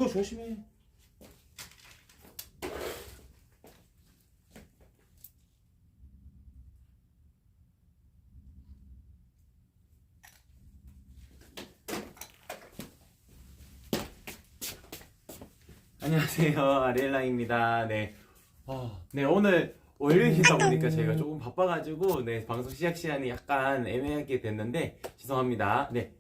그거 조심해. 안녕하세요, 아리엘랑입니다. 네. 네, 오늘 월요일이다 보니까 저희가 조금 바빠가지고, 네, 방송 시작 시간이 약간 애매하게 됐는데, 죄송합니다. 네.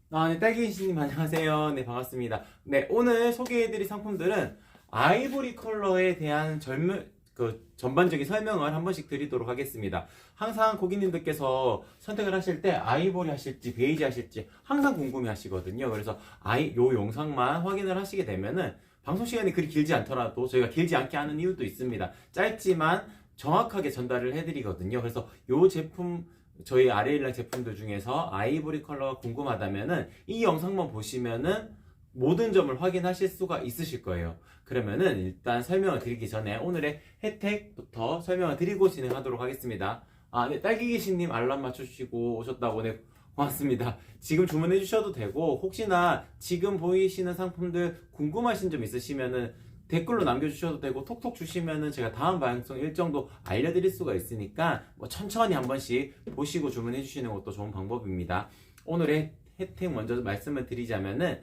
네, 딸기씨님 안녕하세요. 네, 반갑습니다. 네, 오늘 소개해드릴 상품들은 아이보리 컬러에 대한 전반적인 설명을 한 번씩 드리도록 하겠습니다. 항상 고객님들께서 선택을 하실 때 아이보리 하실지 베이지 하실지 항상 궁금해 하시거든요. 그래서 요 영상만 확인을 하시게 되면은 방송 시간이 그리 길지 않더라도 저희가 길지 않게 하는 이유도 있습니다. 짧지만 정확하게 전달을 해드리거든요. 그래서 요 제품, 저희 아레일랑 제품들 중에서 아이보리 컬러가 궁금하다면은 이 영상만 보시면은 모든 점을 확인하실 수가 있으실 거예요. 그러면은 일단 설명을 드리기 전에 오늘의 혜택부터 설명을 드리고 진행하도록 하겠습니다. 네, 딸기기신님 알람 맞춰주시고 오셨다고. 네, 고맙습니다. 지금 주문해 주셔도 되고, 혹시나 지금 보이시는 상품들 궁금하신 점 있으시면은 댓글로 남겨주셔도 되고, 톡톡 주시면은 제가 다음 방송 일정도 알려드릴 수가 있으니까 뭐 천천히 한 번씩 보시고 주문해 주시는 것도 좋은 방법입니다. 오늘의 혜택 먼저 말씀을 드리자면은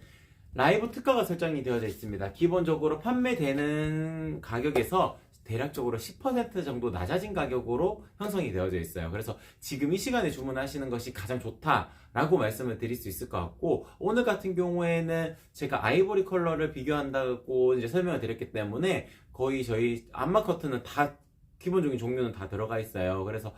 라이브 특가가 설정이 되어져 있습니다. 기본적으로 판매되는 가격에서 대략적으로 10% 정도 낮아진 가격으로 형성이 되어져 있어요. 그래서 지금 이 시간에 주문하시는 것이 가장 좋다라고 말씀을 드릴 수 있을 것 같고, 오늘 같은 경우에는 제가 아이보리 컬러를 비교한다고 이제 설명을 드렸기 때문에 거의 저희 암막 커튼은 다 기본적인 종류는 다 들어가 있어요. 그래서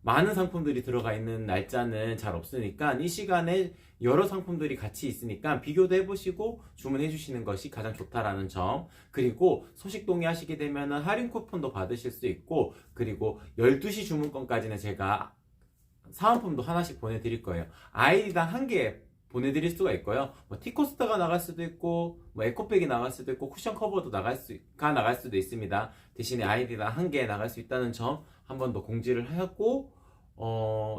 많은 상품들이 들어가 있는 날짜는 잘 없으니까 이 시간에 여러 상품들이 같이 있으니까 비교도 해보시고 주문해 주시는 것이 가장 좋다라는 점, 그리고 소식 동의하시게 되면 할인 쿠폰도 받으실 수 있고, 그리고 12시 주문권까지는 제가 사은품도 하나씩 보내드릴 거예요. 아이디당 한 개 보내드릴 수가 있고요. 뭐 티코스터가 나갈 수도 있고, 뭐 에코백이 나갈 수도 있고, 쿠션 커버도 나갈 수도 있습니다. 대신에 아이디당 한 개 나갈 수 있다는 점 한 번 더 공지를 하고,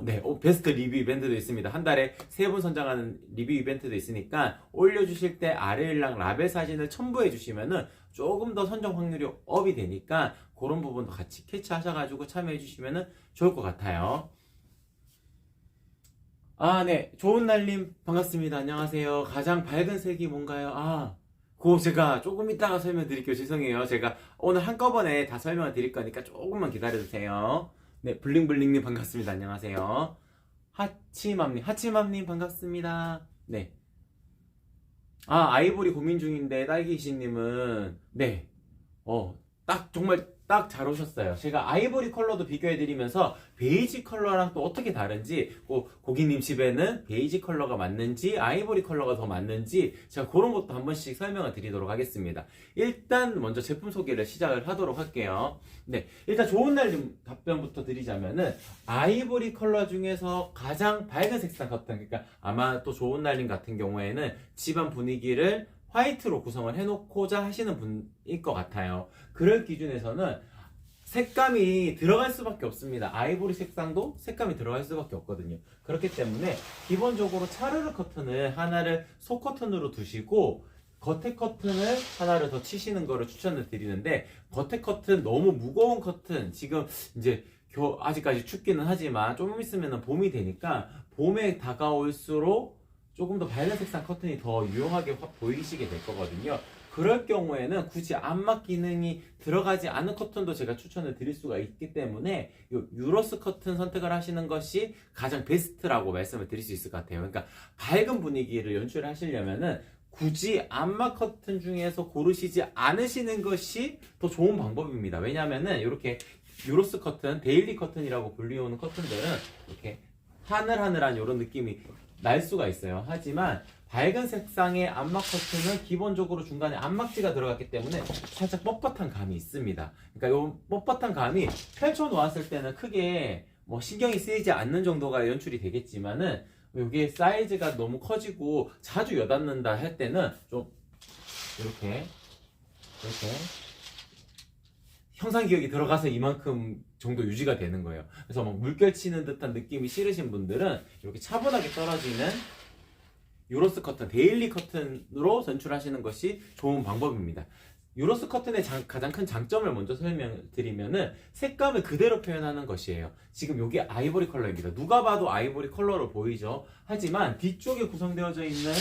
네, 베스트 리뷰 이벤트도 있습니다. 한 달에 3분 선정하는 리뷰 이벤트도 있으니까 올려주실 때 아레일랑 라벨 사진을 첨부해 주시면은 조금 더 선정 확률이 업이 되니까 그런 부분도 같이 캐치하셔가지고 참여해 주시면은 좋을 것 같아요. 네, 좋은 날님 반갑습니다. 안녕하세요. 가장 밝은 색이 뭔가요? 그거 제가 조금 이따가 설명드릴게요. 죄송해요. 제가 오늘 한꺼번에 다 설명을 드릴 거니까 조금만 기다려주세요. 네, 블링블링님 반갑습니다. 안녕하세요. 하치맘님 반갑습니다. 네. 아이보리 고민 중인데 딸기씨님은, 네, 정말 딱 잘 오셨어요. 제가 아이보리 컬러도 비교해드리면서 베이지 컬러랑 또 어떻게 다른지, 고객님 집에는 베이지 컬러가 맞는지 아이보리 컬러가 더 맞는지 제가 그런 것도 한 번씩 설명을 드리도록 하겠습니다. 일단 먼저 제품 소개를 시작을 하도록 할게요. 네, 일단 좋은 날 답변부터 드리자면은 아이보리 컬러 중에서 가장 밝은 색상 커튼, 그러니까 아마 또 좋은 날님 같은 경우에는 집안 분위기를 화이트로 구성을 해놓고자 하시는 분일 것 같아요. 그럴 기준에서는 색감이 들어갈 수밖에 없습니다. 아이보리 색상도 색감이 들어갈 수밖에 없거든요. 그렇기 때문에 기본적으로 차르르 커튼을 하나를 속 커튼으로 두시고 겉에 커튼을 하나를 더 치시는 거를 추천을 드리는데, 겉에 커튼 너무 무거운 커튼, 지금 이제 아직까지 춥기는 하지만 좀 있으면 봄이 되니까 봄에 다가올수록 조금 더 밝은 색상 커튼이 더 유용하게 보이시게 될 거거든요. 그럴 경우에는 굳이 암막 기능이 들어가지 않은 커튼도 제가 추천을 드릴 수가 있기 때문에 유로스 커튼 선택을 하시는 것이 가장 베스트라고 말씀을 드릴 수 있을 것 같아요. 그러니까 밝은 분위기를 연출하시려면은 굳이 암막 커튼 중에서 고르시지 않으시는 것이 더 좋은 방법입니다. 왜냐면은 이렇게 유로스 커튼, 데일리 커튼이라고 불리우는 커튼들은 이렇게 하늘하늘한 이런 느낌이 날 수가 있어요. 하지만 밝은 색상의 암막 커튼은 기본적으로 중간에 암막지가 들어갔기 때문에 살짝 뻣뻣한 감이 있습니다. 그러니까 이 뻣뻣한 감이 펼쳐 놓았을 때는 크게 뭐 신경이 쓰이지 않는 정도가 연출이 되겠지만은, 이게 사이즈가 너무 커지고 자주 여닫는다 할 때는 좀 이렇게 형상 기억이 들어가서 이만큼 정도 유지가 되는 거예요. 그래서 막 물결 치는 듯한 느낌이 싫으신 분들은 이렇게 차분하게 떨어지는 유로스 커튼, 데일리 커튼으로 연출하시는 것이 좋은 방법입니다. 유로스 커튼의 가장 큰 장점을 먼저 설명드리면은 색감을 그대로 표현하는 것이에요. 지금 이게 아이보리 컬러입니다. 누가 봐도 아이보리 컬러로 보이죠. 하지만 뒤쪽에 구성되어져 있는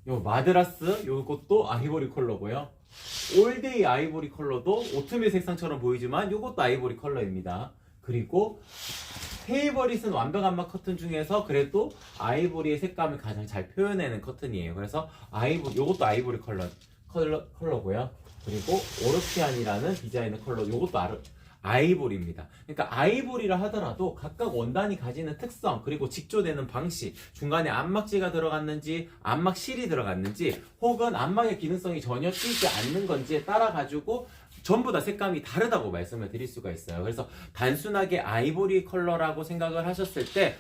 요 마드라스 요것도 아이보리 컬러고요. 올데이 아이보리 컬러도 오트밀 색상처럼 보이지만 요것도 아이보리 컬러입니다. 그리고 페이버릿은 완벽 안마 커튼 중에서 그래도 아이보리의 색감을 가장 잘 표현해내는 커튼이에요. 그래서 요것도 아이보리 컬러고요. 그리고 오르피안이라는 디자인의 컬러, 요것도 아이보리입니다. 그러니까 아이보리라 하더라도 각각 원단이 가지는 특성, 그리고 직조되는 방식, 중간에 안막지가 들어갔는지 안막실이 들어갔는지 혹은 안막의 기능성이 전혀 띄지 않는 건지에 따라 가지고 전부 다 색감이 다르다고 말씀을 드릴 수가 있어요. 그래서 단순하게 아이보리 컬러라고 생각을 하셨을 때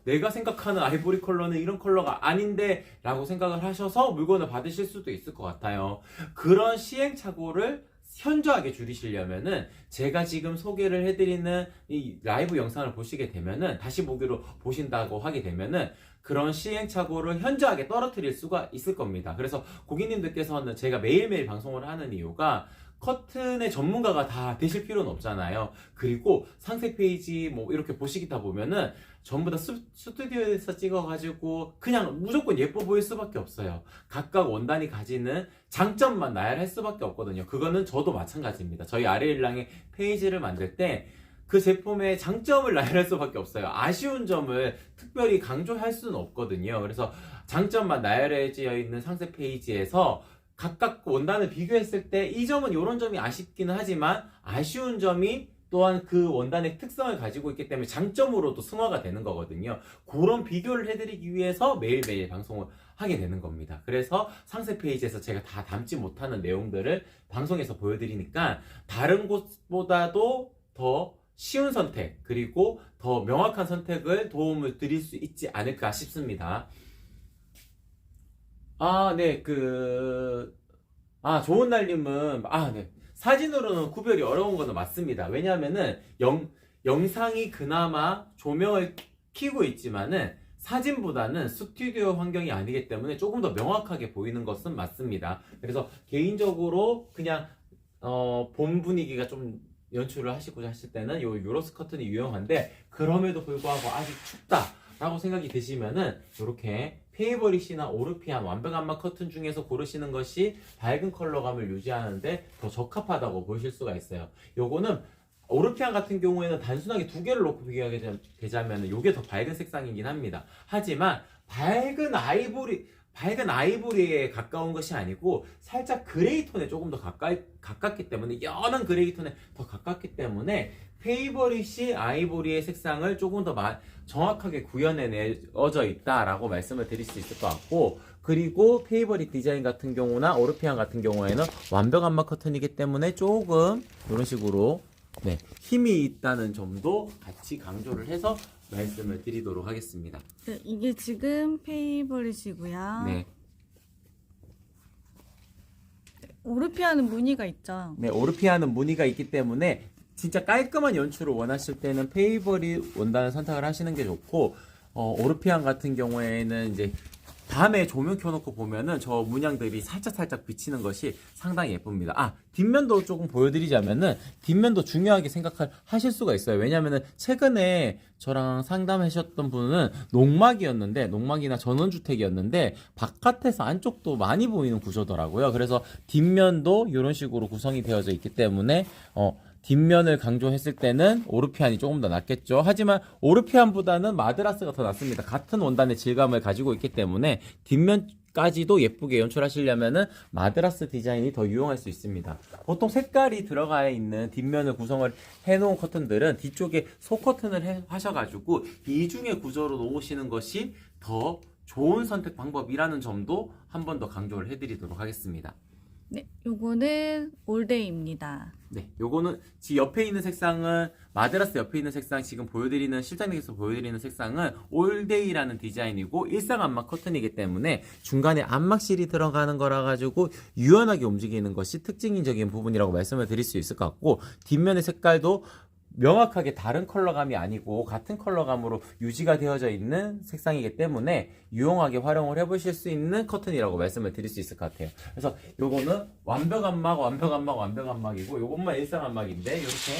내가 생각하는 아이보리 컬러는 이런 컬러가 아닌데 라고 생각을 하셔서 물건을 받으실 수도 있을 것 같아요. 그런 시행착오를 현저하게 줄이시려면은 제가 지금 소개를 해드리는 이 라이브 영상을 보시게 되면은 다시 보기로 보신다고 하게 되면은 그런 시행착오를 현저하게 떨어뜨릴 수가 있을 겁니다. 그래서 고객님들께서는 제가 매일매일 방송을 하는 이유가 커튼의 전문가가 다 되실 필요는 없잖아요. 그리고 상세 페이지 뭐 이렇게 보시다 보면은 전부 다 스튜디오에서 찍어가지고 그냥 무조건 예뻐 보일 수밖에 없어요. 각각 원단이 가지는 장점만 나열할 수밖에 없거든요. 그거는 저도 마찬가지입니다. 저희 아래일랑의 페이지를 만들 때 그 제품의 장점을 나열할 수밖에 없어요. 아쉬운 점을 특별히 강조할 수는 없거든요. 그래서 장점만 나열해져 있는 상세 페이지에서 각각 원단을 비교했을 때 이 점은 이런 점이 아쉽기는 하지만 아쉬운 점이 또한 그 원단의 특성을 가지고 있기 때문에 장점으로도 승화가 되는 거거든요. 그런 비교를 해드리기 위해서 매일매일 방송을 하게 되는 겁니다. 그래서 상세 페이지에서 제가 다 담지 못하는 내용들을 방송에서 보여드리니까 다른 곳보다도 더 쉬운 선택 그리고 더 명확한 선택을 도움을 드릴 수 있지 않을까 싶습니다. 네, 좋은 날님은, 네. 사진으로는 구별이 어려운 거는 맞습니다. 왜냐하면은, 영상이 그나마 조명을 켜고 있지만은, 사진보다는 스튜디오 환경이 아니기 때문에 조금 더 명확하게 보이는 것은 맞습니다. 그래서 개인적으로 그냥, 봄 분위기가 좀 연출을 하시고자 하실 때는 요 유로스 커튼이 유용한데, 그럼에도 불구하고 아직 춥다라고 생각이 드시면은, 요렇게 페이버릿이나 오르피안 완벽 안마 커튼 중에서 고르시는 것이 밝은 컬러감을 유지하는데 더 적합하다고 보실 수가 있어요. 요거는 오르피안 같은 경우에는 단순하게 두 개를 놓고 비교하게 되자면 이게 더 밝은 색상이긴 합니다. 하지만 밝은 아이보리에 가까운 것이 아니고 살짝 그레이 톤에 조금 더 가깝기 때문에 연한 그레이 톤에 더 가깝기 때문에 페이버릿이 아이보리의 색상을 조금 더 정확하게 구현해내어져 있다라고 말씀을 드릴 수 있을 것 같고, 그리고 페이버릿 디자인 같은 경우나 오르피안 같은 경우에는 완벽 안마 커튼이기 때문에 조금 이런 식으로 힘이 있다는 점도 같이 강조를 해서 말씀을 드리도록 하겠습니다. 네, 이게 지금 페이버릿이고요. 네. 오르피아는 무늬가 있죠. 네, 오르피아는 무늬가 있기 때문에 진짜 깔끔한 연출을 원하실 때는 페이버릿 원단을 선택을 하시는 게 좋고, 오르피안 같은 경우에는 이제 밤에 조명 켜놓고 보면은 저 문양들이 살짝 비치는 것이 상당히 예쁩니다. 뒷면도 조금 보여드리자면은 뒷면도 중요하게 하실 수가 있어요. 왜냐면은 최근에 저랑 상담하셨던 분은 농막이나 전원주택이었는데 바깥에서 안쪽도 많이 보이는 구조더라고요. 그래서 뒷면도 이런 식으로 구성이 되어져 있기 때문에 뒷면을 강조했을 때는 오르피안이 조금 더 낫겠죠. 하지만 오르피안보다는 마드라스가 더 낫습니다. 같은 원단의 질감을 가지고 있기 때문에 뒷면까지도 예쁘게 연출하시려면은 마드라스 디자인이 더 유용할 수 있습니다. 보통 색깔이 들어가 있는 뒷면을 구성을 해놓은 커튼들은 뒤쪽에 소커튼을 하셔가지고 이중의 구조로 놓으시는 것이 더 좋은 선택 방법이라는 점도 한 번 더 강조를 해드리도록 하겠습니다. 네, 요거는 올데이입니다. 네, 요거는 옆에 있는 색상은 마드라스 옆에 있는 색상 지금 실장님께서 보여드리는 색상은 올데이라는 디자인이고 일상 안막 커튼이기 때문에 중간에 안막실이 들어가는 거라 가지고 유연하게 움직이는 것이 특징적인 부분이라고 말씀을 드릴 수 있을 것 같고, 뒷면의 색깔도 명확하게 다른 컬러감이 아니고 같은 컬러감으로 유지가 되어져 있는 색상이기 때문에 유용하게 활용을 해보실 수 있는 커튼이라고 말씀을 드릴 수 있을 것 같아요. 그래서 요거는 완벽안막이고 요것만 일상안막인데 이렇게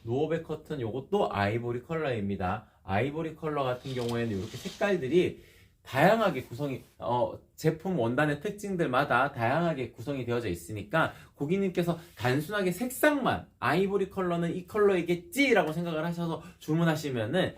노어백 커튼 요것도 아이보리 컬러입니다. 아이보리 컬러 같은 경우에는 이렇게 색깔들이 다양하게 구성이 제품 원단의 특징들마다 다양하게 구성이 되어져 있으니까 고객님께서 단순하게 색상만 아이보리 컬러는 이 컬러이겠지 라고 생각을 하셔서 주문하시면은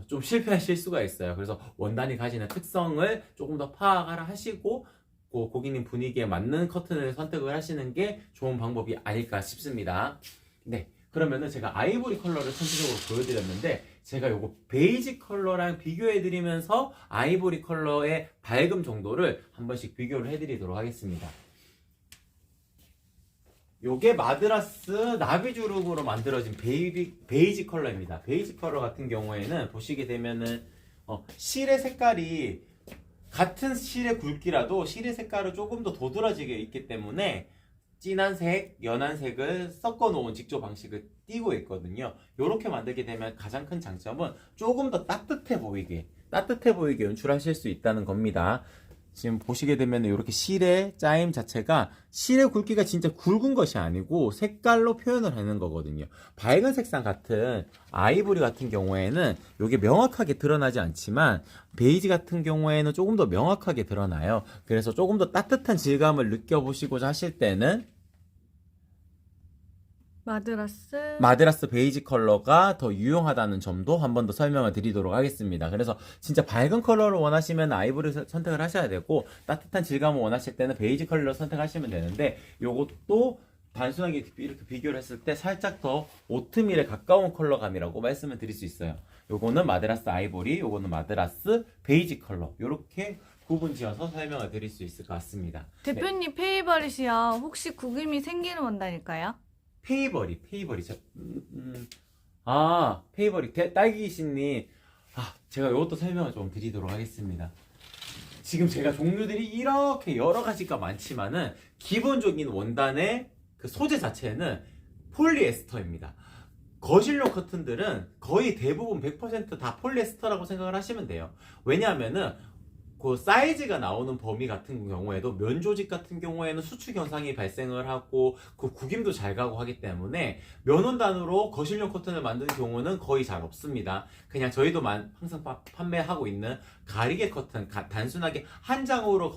좀 실패하실 수가 있어요. 그래서 원단이 가지는 특성을 조금 더 파악을 하시고 고객님 분위기에 맞는 커튼을 선택을 하시는 게 좋은 방법이 아닐까 싶습니다. 네, 그러면은 제가 아이보리 컬러를 전체적으로 보여드렸는데 제가 요거 베이지 컬러랑 비교해드리면서 아이보리 컬러의 밝음 정도를 한 번씩 비교를 해드리도록 하겠습니다. 요게 마드라스 나비주름으로 만들어진 베이지 컬러입니다. 베이지 컬러 같은 경우에는 보시게 되면은 실의 색깔이 같은 실의 굵기라도 실의 색깔은 조금 더 도드라지게 있기 때문에 진한 색, 연한 색을 섞어 놓은 직조 방식을 띄고 있거든요. 이렇게 만들게 되면 가장 큰 장점은 조금 더 따뜻해 보이게 연출하실 수 있다는 겁니다. 지금 보시게 되면 이렇게 실의 짜임 자체가 실의 굵기가 진짜 굵은 것이 아니고 색깔로 표현을 하는 거거든요. 밝은 색상 같은 아이보리 같은 경우에는 이게 명확하게 드러나지 않지만 베이지 같은 경우에는 조금 더 명확하게 드러나요. 그래서 조금 더 따뜻한 질감을 느껴보시고자 하실 때는 마드라스 베이지 컬러가 더 유용하다는 점도 한 번 더 설명을 드리도록 하겠습니다. 그래서 진짜 밝은 컬러를 원하시면 아이보리 선택을 하셔야 되고 따뜻한 질감을 원하실 때는 베이지 컬러를 선택하시면 되는데 요것도 단순하게 이렇게 비교를 했을 때 살짝 더 오트밀에 가까운 컬러감이라고 말씀을 드릴 수 있어요. 요거는 마드라스 아이보리, 요거는 마드라스 베이지 컬러, 요렇게 구분 지어서 설명을 드릴 수 있을 것 같습니다. 대표님 페이버릿이요. 혹시 구김이 생기는 원단일까요? 페이버릿 딸기신님, 제가 이것도 설명을 좀 드리도록 하겠습니다. 지금 제가 종류들이 이렇게 여러 가지가 많지만은 기본적인 원단의 그 소재 자체는 폴리에스터입니다. 거실용 커튼들은 거의 대부분 100% 다 폴리에스터라고 생각을 하시면 돼요. 왜냐하면은 그 사이즈가 나오는 범위 같은 경우에도 면 조직 같은 경우에는 수축 현상이 발생을 하고 그 구김도 잘 가고 하기 때문에 면 원단으로 거실용 커튼을 만드는 경우는 거의 잘 없습니다. 그냥 저희도 항상 판매하고 있는 가리개 커튼, 단순하게 한 장으로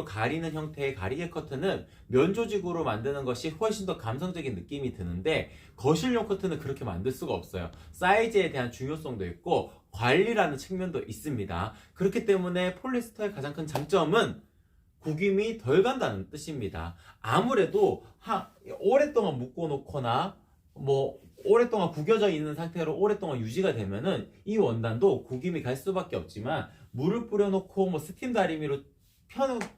가리는 형태의 가리개 커튼은 면 조직으로 만드는 것이 훨씬 더 감성적인 느낌이 드는데 거실용 커튼은 그렇게 만들 수가 없어요. 사이즈에 대한 중요성도 있고 관리라는 측면도 있습니다. 그렇기 때문에 폴리에스터의 가장 큰 장점은 구김이 덜 간다는 뜻입니다. 아무래도 오랫동안 묶어놓거나 오랫동안 구겨져 있는 상태로 오랫동안 유지가 되면은 이 원단도 구김이 갈 수밖에 없지만 물을 뿌려놓고 스팀 다리미로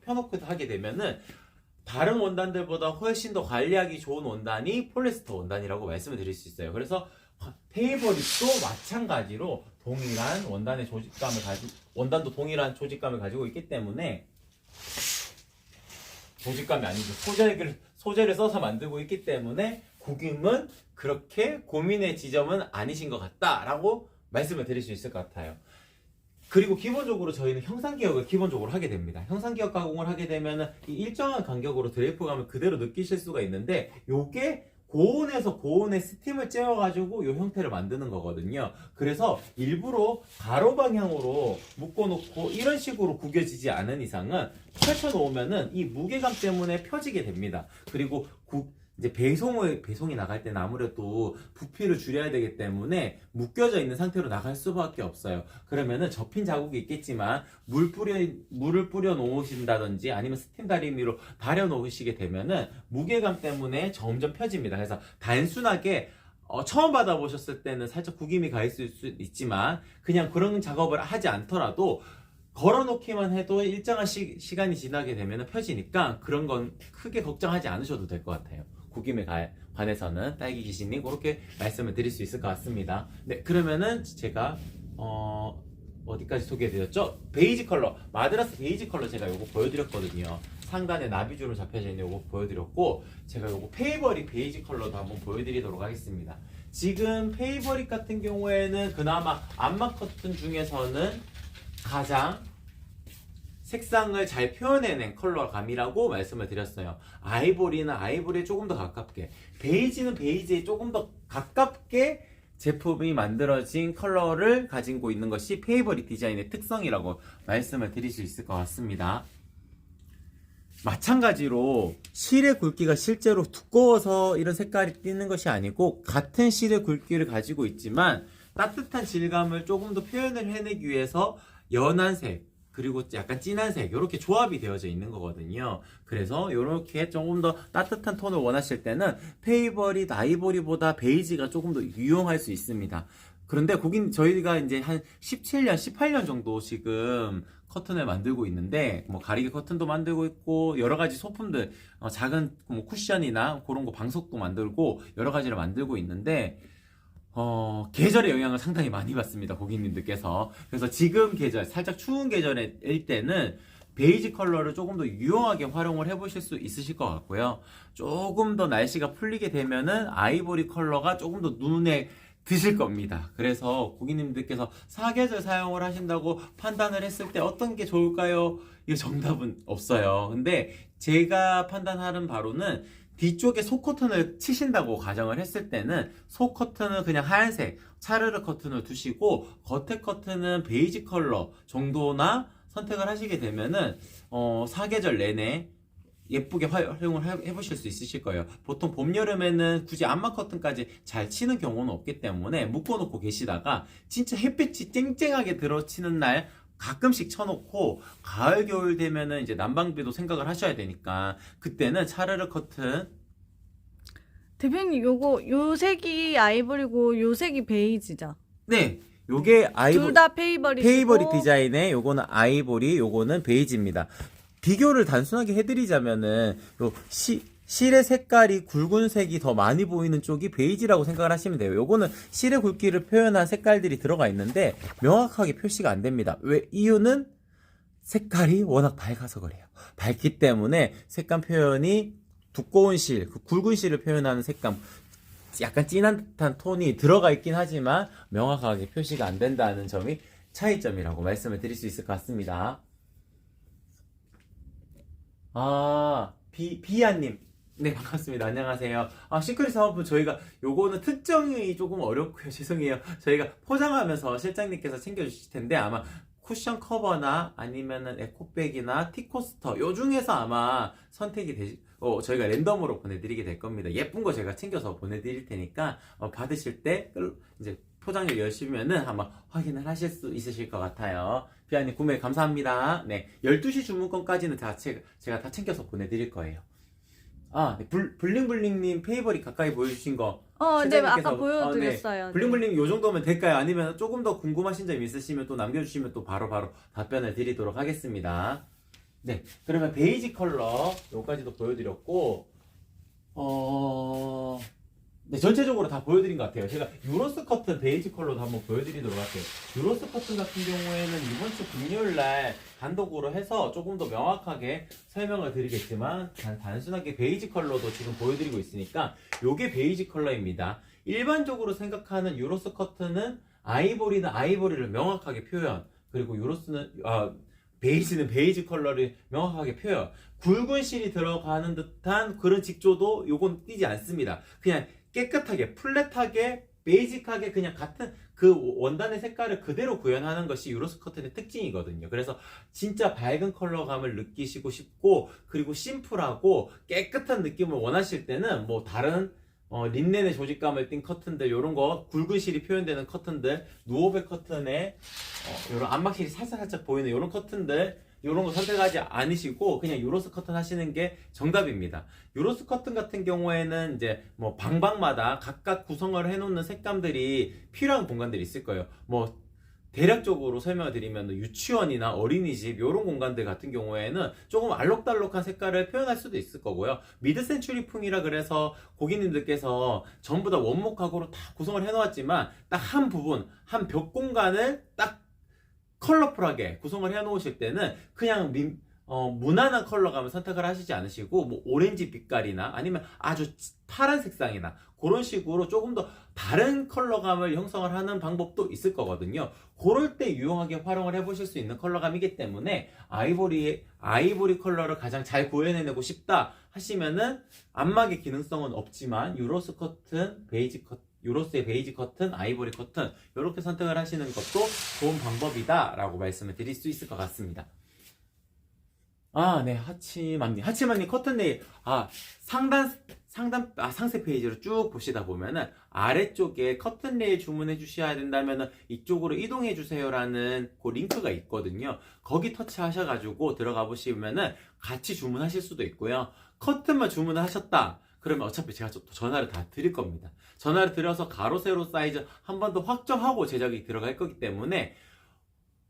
펴놓고 하게 되면은 다른 원단들보다 훨씬 더 관리하기 좋은 원단이 폴리에스터 원단이라고 말씀을 드릴 수 있어요. 그래서 페이버릿도 마찬가지로 동일한 원단의 원단도 동일한 조직감을 가지고 있기 때문에 조직감이 아니죠. 소재를 써서 만들고 있기 때문에 구김은 그렇게 고민의 지점은 아니신 것 같다라고 말씀을 드릴 수 있을 것 같아요. 그리고 기본적으로 저희는 형상기억을 기본적으로 하게 됩니다. 형상기억 가공을 하게 되면 이 일정한 간격으로 드레이프감을 그대로 느끼실 수가 있는데 요게 고온에서 고온에 스팀을 쬐어가지고 이 형태를 만드는 거거든요. 그래서 일부러 가로 방향으로 묶어놓고 이런 식으로 구겨지지 않은 이상은 펼쳐놓으면은 이 무게감 때문에 펴지게 됩니다. 그리고 이제 배송이 나갈 때는 아무래도 부피를 줄여야 되기 때문에 묶여져 있는 상태로 나갈 수밖에 없어요. 그러면은 접힌 자국이 있겠지만 물을 뿌려 놓으신다든지 아니면 스팀 다리미로 다려 놓으시게 되면은 무게감 때문에 점점 펴집니다. 그래서 단순하게 처음 받아보셨을 때는 살짝 구김이 가 있을 수 있지만 그냥 그런 작업을 하지 않더라도 걸어놓기만 해도 일정한 시간이 지나게 되면 펴지니까 그런 건 크게 걱정하지 않으셔도 될 것 같아요. 구김에 관해서는 딸기 기신님 그렇게 말씀을 드릴 수 있을 것 같습니다. 네, 그러면은 제가 어디까지 소개해드렸죠? 베이지 컬러, 마드라스 베이지 컬러 제가 요거 보여드렸거든요. 상단에 나비주로 잡혀져 있는 요거 보여드렸고, 제가 요거 페이버릿 베이지 컬러도 한번 보여드리도록 하겠습니다. 지금 페이버릿 같은 경우에는 그나마 암막 커튼 중에서는 가장 색상을 잘 표현해낸 컬러감이라고 말씀을 드렸어요. 아이보리는 아이보리에 조금 더 가깝게, 베이지는 베이지에 조금 더 가깝게 제품이 만들어진 컬러를 가지고 있는 것이 페이버릿 디자인의 특성이라고 말씀을 드릴 수 있을 것 같습니다. 마찬가지로 실의 굵기가 실제로 두꺼워서 이런 색깔이 띄는 것이 아니고, 같은 실의 굵기를 가지고 있지만 따뜻한 질감을 조금 더 표현을 해내기 위해서 연한 색 그리고 약간 진한 색, 이렇게 조합이 되어져 있는 거거든요. 그래서 이렇게 조금 더 따뜻한 톤을 원하실 때는 페이버릿 아이보리보다 베이지가 조금 더 유용할 수 있습니다. 그런데 저희가 이제 한 17년, 18년 정도 지금 커튼을 만들고 있는데, 뭐 가리개 커튼도 만들고 있고 여러 가지 소품들, 작은 뭐 쿠션이나 그런 거 방석도 만들고 여러 가지를 만들고 있는데, 계절의 영향을 상당히 많이 받습니다, 고객님들께서. 그래서 지금 계절, 살짝 추운 계절일 때는 베이지 컬러를 조금 더 유용하게 활용을 해보실 수 있으실 것 같고요. 조금 더 날씨가 풀리게 되면은 아이보리 컬러가 조금 더 눈에 드실 겁니다. 그래서 고객님들께서 사계절 사용을 하신다고 판단을 했을 때 어떤 게 좋을까요? 이 정답은 없어요. 근데 제가 판단하는 바로는 뒤쪽에 속 커튼을 치신다고 가정을 했을 때는 속 커튼은 그냥 하얀색 차르르 커튼을 두시고, 겉에 커튼은 베이지 컬러 정도나 선택을 하시게 되면은 사계절 내내 예쁘게 활용을 해보실 수 있으실 거예요. 보통 봄, 여름에는 굳이 암막 커튼까지 잘 치는 경우는 없기 때문에 묶어놓고 계시다가 진짜 햇빛이 쨍쨍하게 들어치는 날 가끔씩 쳐놓고, 가을, 겨울 되면은 이제 난방비도 생각을 하셔야 되니까 그때는 차르르 커튼. 대표님, 요 색이 아이보리고 요 색이 베이지죠? 네, 요게 둘 다 페이버릿이고, 페이버릿 디자인의 요거는 아이보리, 요거는 베이지입니다. 비교를 단순하게 해드리자면은 요 실의 색깔이 굵은색이 더 많이 보이는 쪽이 베이지라고 생각을 하시면 돼요. 요거는 실의 굵기를 표현한 색깔들이 들어가 있는데 명확하게 표시가 안 됩니다. 이유는 색깔이 워낙 밝아서 그래요. 밝기 때문에 색감 표현이 두꺼운 실, 굵은 실을 표현하는 색감, 약간 진한 듯한 톤이 들어가 있긴 하지만 명확하게 표시가 안 된다는 점이 차이점이라고 말씀을 드릴 수 있을 것 같습니다. 비아님. 네, 반갑습니다. 안녕하세요. 시크릿 사은품 저희가 요거는 특정이 조금 어렵고요. 죄송해요. 저희가 포장하면서 실장님께서 챙겨주실 텐데, 아마 쿠션 커버나 아니면은 에코백이나 티코스터 요 중에서 아마 선택이 저희가 랜덤으로 보내드리게 될 겁니다. 예쁜 거 제가 챙겨서 보내드릴 테니까 받으실 때 이제 포장을 여시면은 아마 확인을 하실 수 있으실 것 같아요. 비아님 구매 감사합니다. 네, 12시 주문권까지는 제가 다 챙겨서 보내드릴 거예요. 네, 블링블링님 페이버릿 가까이 보여주신 거. 네, 아까 보여드렸어요. 네. 블링블링 요 정도면 될까요? 아니면 조금 더 궁금하신 점 있으시면 또 남겨주시면 또 바로바로 답변을 드리도록 하겠습니다. 네, 그러면 베이지 컬러 요까지도 보여드렸고, 네, 전체적으로 다 보여드린 것 같아요. 제가 유로스 커튼 베이지 컬러도 한번 보여드리도록 할게요. 유로스 커튼 같은 경우에는 이번 주 금요일날 단독으로 해서 조금 더 명확하게 설명을 드리겠지만, 단순하게 베이지 컬러도 지금 보여드리고 있으니까 요게 베이지 컬러입니다. 일반적으로 생각하는 유로스 커튼은 아이보리는 아이보리를 명확하게 표현, 그리고 베이지는 베이지 컬러를 명확하게 표현, 굵은 실이 들어가는 듯한 그런 직조도 요건 띄지 않습니다. 그냥 깨끗하게 플랫하게 베이직하게 그냥 같은 그 원단의 색깔을 그대로 구현하는 것이 유로스 커튼의 특징이거든요. 그래서 진짜 밝은 컬러감을 느끼시고 싶고, 그리고 심플하고 깨끗한 느낌을 원하실 때는 뭐 다른 린넨의 조직감을 띈 커튼들, 요런 거 굵은 실이 표현되는 커튼들, 누오베 커튼에 요런 안막실이 살짝 보이는 요런 커튼들, 요런 거 선택하지 않으시고 그냥 유로스 커튼 하시는 게 정답입니다. 유로스 커튼 같은 경우에는 이제 뭐 방방마다 각각 구성을 해놓는 색감들이 필요한 공간들이 있을 거예요. 뭐 대략적으로 설명을 드리면 유치원이나 어린이집 요런 공간들 같은 경우에는 조금 알록달록한 색깔을 표현할 수도 있을 거고요. 미드 센츄리풍이라 그래서 고객님들께서 전부 다 원목 가구로 다 구성을 해놓았지만 딱 한 부분, 한 벽 공간을 딱 컬러풀하게 구성을 해 놓으실 때는 그냥 무난한 컬러감을 선택을 하시지 않으시고 뭐 오렌지 빛깔이나 아니면 아주 파란 색상이나 그런 식으로 조금 더 다른 컬러감을 형성을 하는 방법도 있을 거거든요. 그럴 때 유용하게 활용을 해보실 수 있는 컬러감이기 때문에 아이보리 컬러를 가장 잘 구현해내고 싶다 하시면은 안막의 기능성은 없지만 유로스 커튼, 유로스의 베이지 커튼, 아이보리 커튼 이렇게 선택을 하시는 것도 좋은 방법이다 라고 말씀을 드릴 수 있을 것 같습니다. 네, 하치만님 커튼 네일. 상세 페이지로 쭉 보시다 보면은 아래쪽에 커튼 네일 주문해 주셔야 된다면은 이쪽으로 이동해 주세요라는 그 링크가 있거든요. 거기 터치하셔가지고 들어가 보시면은 같이 주문하실 수도 있고요. 커튼만 주문하셨다. 그러면 어차피 제가 또 전화를 다 드릴 겁니다. 전화를 드려서 가로 세로 사이즈 한 번 더 확정하고 제작이 들어갈 거기 때문에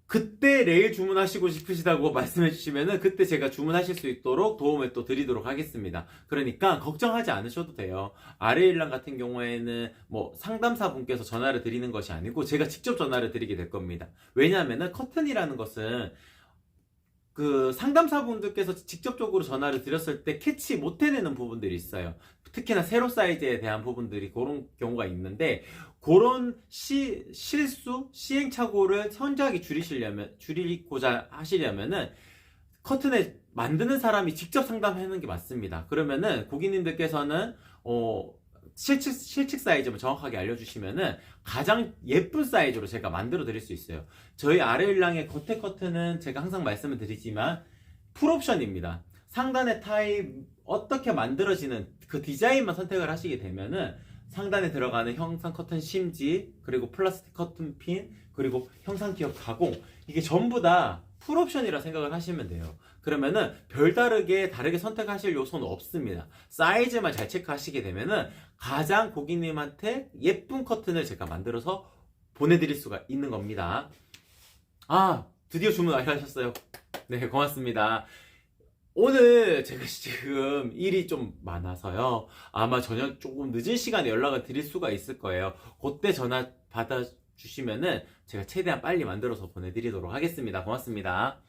그때 레일 주문하시고 싶으시다고 말씀해 주시면은 그때 제가 주문하실 수 있도록 도움을 또 드리도록 하겠습니다. 그러니까 걱정하지 않으셔도 돼요. 아래일랑 같은 경우에는 뭐 상담사분께서 전화를 드리는 것이 아니고 제가 직접 전화를 드리게 될 겁니다. 왜냐하면은 커튼이라는 것은 그 상담사분들께서 직접적으로 전화를 드렸을 때 캐치 못 해내는 부분들이 있어요. 특히나 세로 사이즈에 대한 부분들이 그런 경우가 있는데 그런 실수, 시행착오를 현저하게 줄이고자 하시려면은 커튼을 만드는 사람이 직접 상담하는 게 맞습니다. 그러면은 고객님들께서는 실측 사이즈만 정확하게 알려주시면은 가장 예쁜 사이즈로 제가 만들어 드릴 수 있어요. 저희 아래일랑의 겉에 커튼은 제가 항상 말씀을 드리지만 풀옵션입니다. 상단의 타입 어떻게 만들어지는 그 디자인만 선택을 하시게 되면은 상단에 들어가는 형상 커튼 심지, 그리고 플라스틱 커튼 핀, 그리고 형상 기업 가공, 이게 전부 다 풀옵션이라 생각을 하시면 돼요. 그러면은 별다르게 다르게 선택하실 요소는 없습니다. 사이즈만 잘 체크하시게 되면은 가장 고객님한테 예쁜 커튼을 제가 만들어서 보내드릴 수가 있는 겁니다. 드디어 주문 완료하셨어요. 네, 고맙습니다. 오늘 제가 지금 일이 좀 많아서요. 아마 저녁 조금 늦은 시간에 연락을 드릴 수가 있을 거예요. 그때 전화 받아주시면은 제가 최대한 빨리 만들어서 보내드리도록 하겠습니다. 고맙습니다.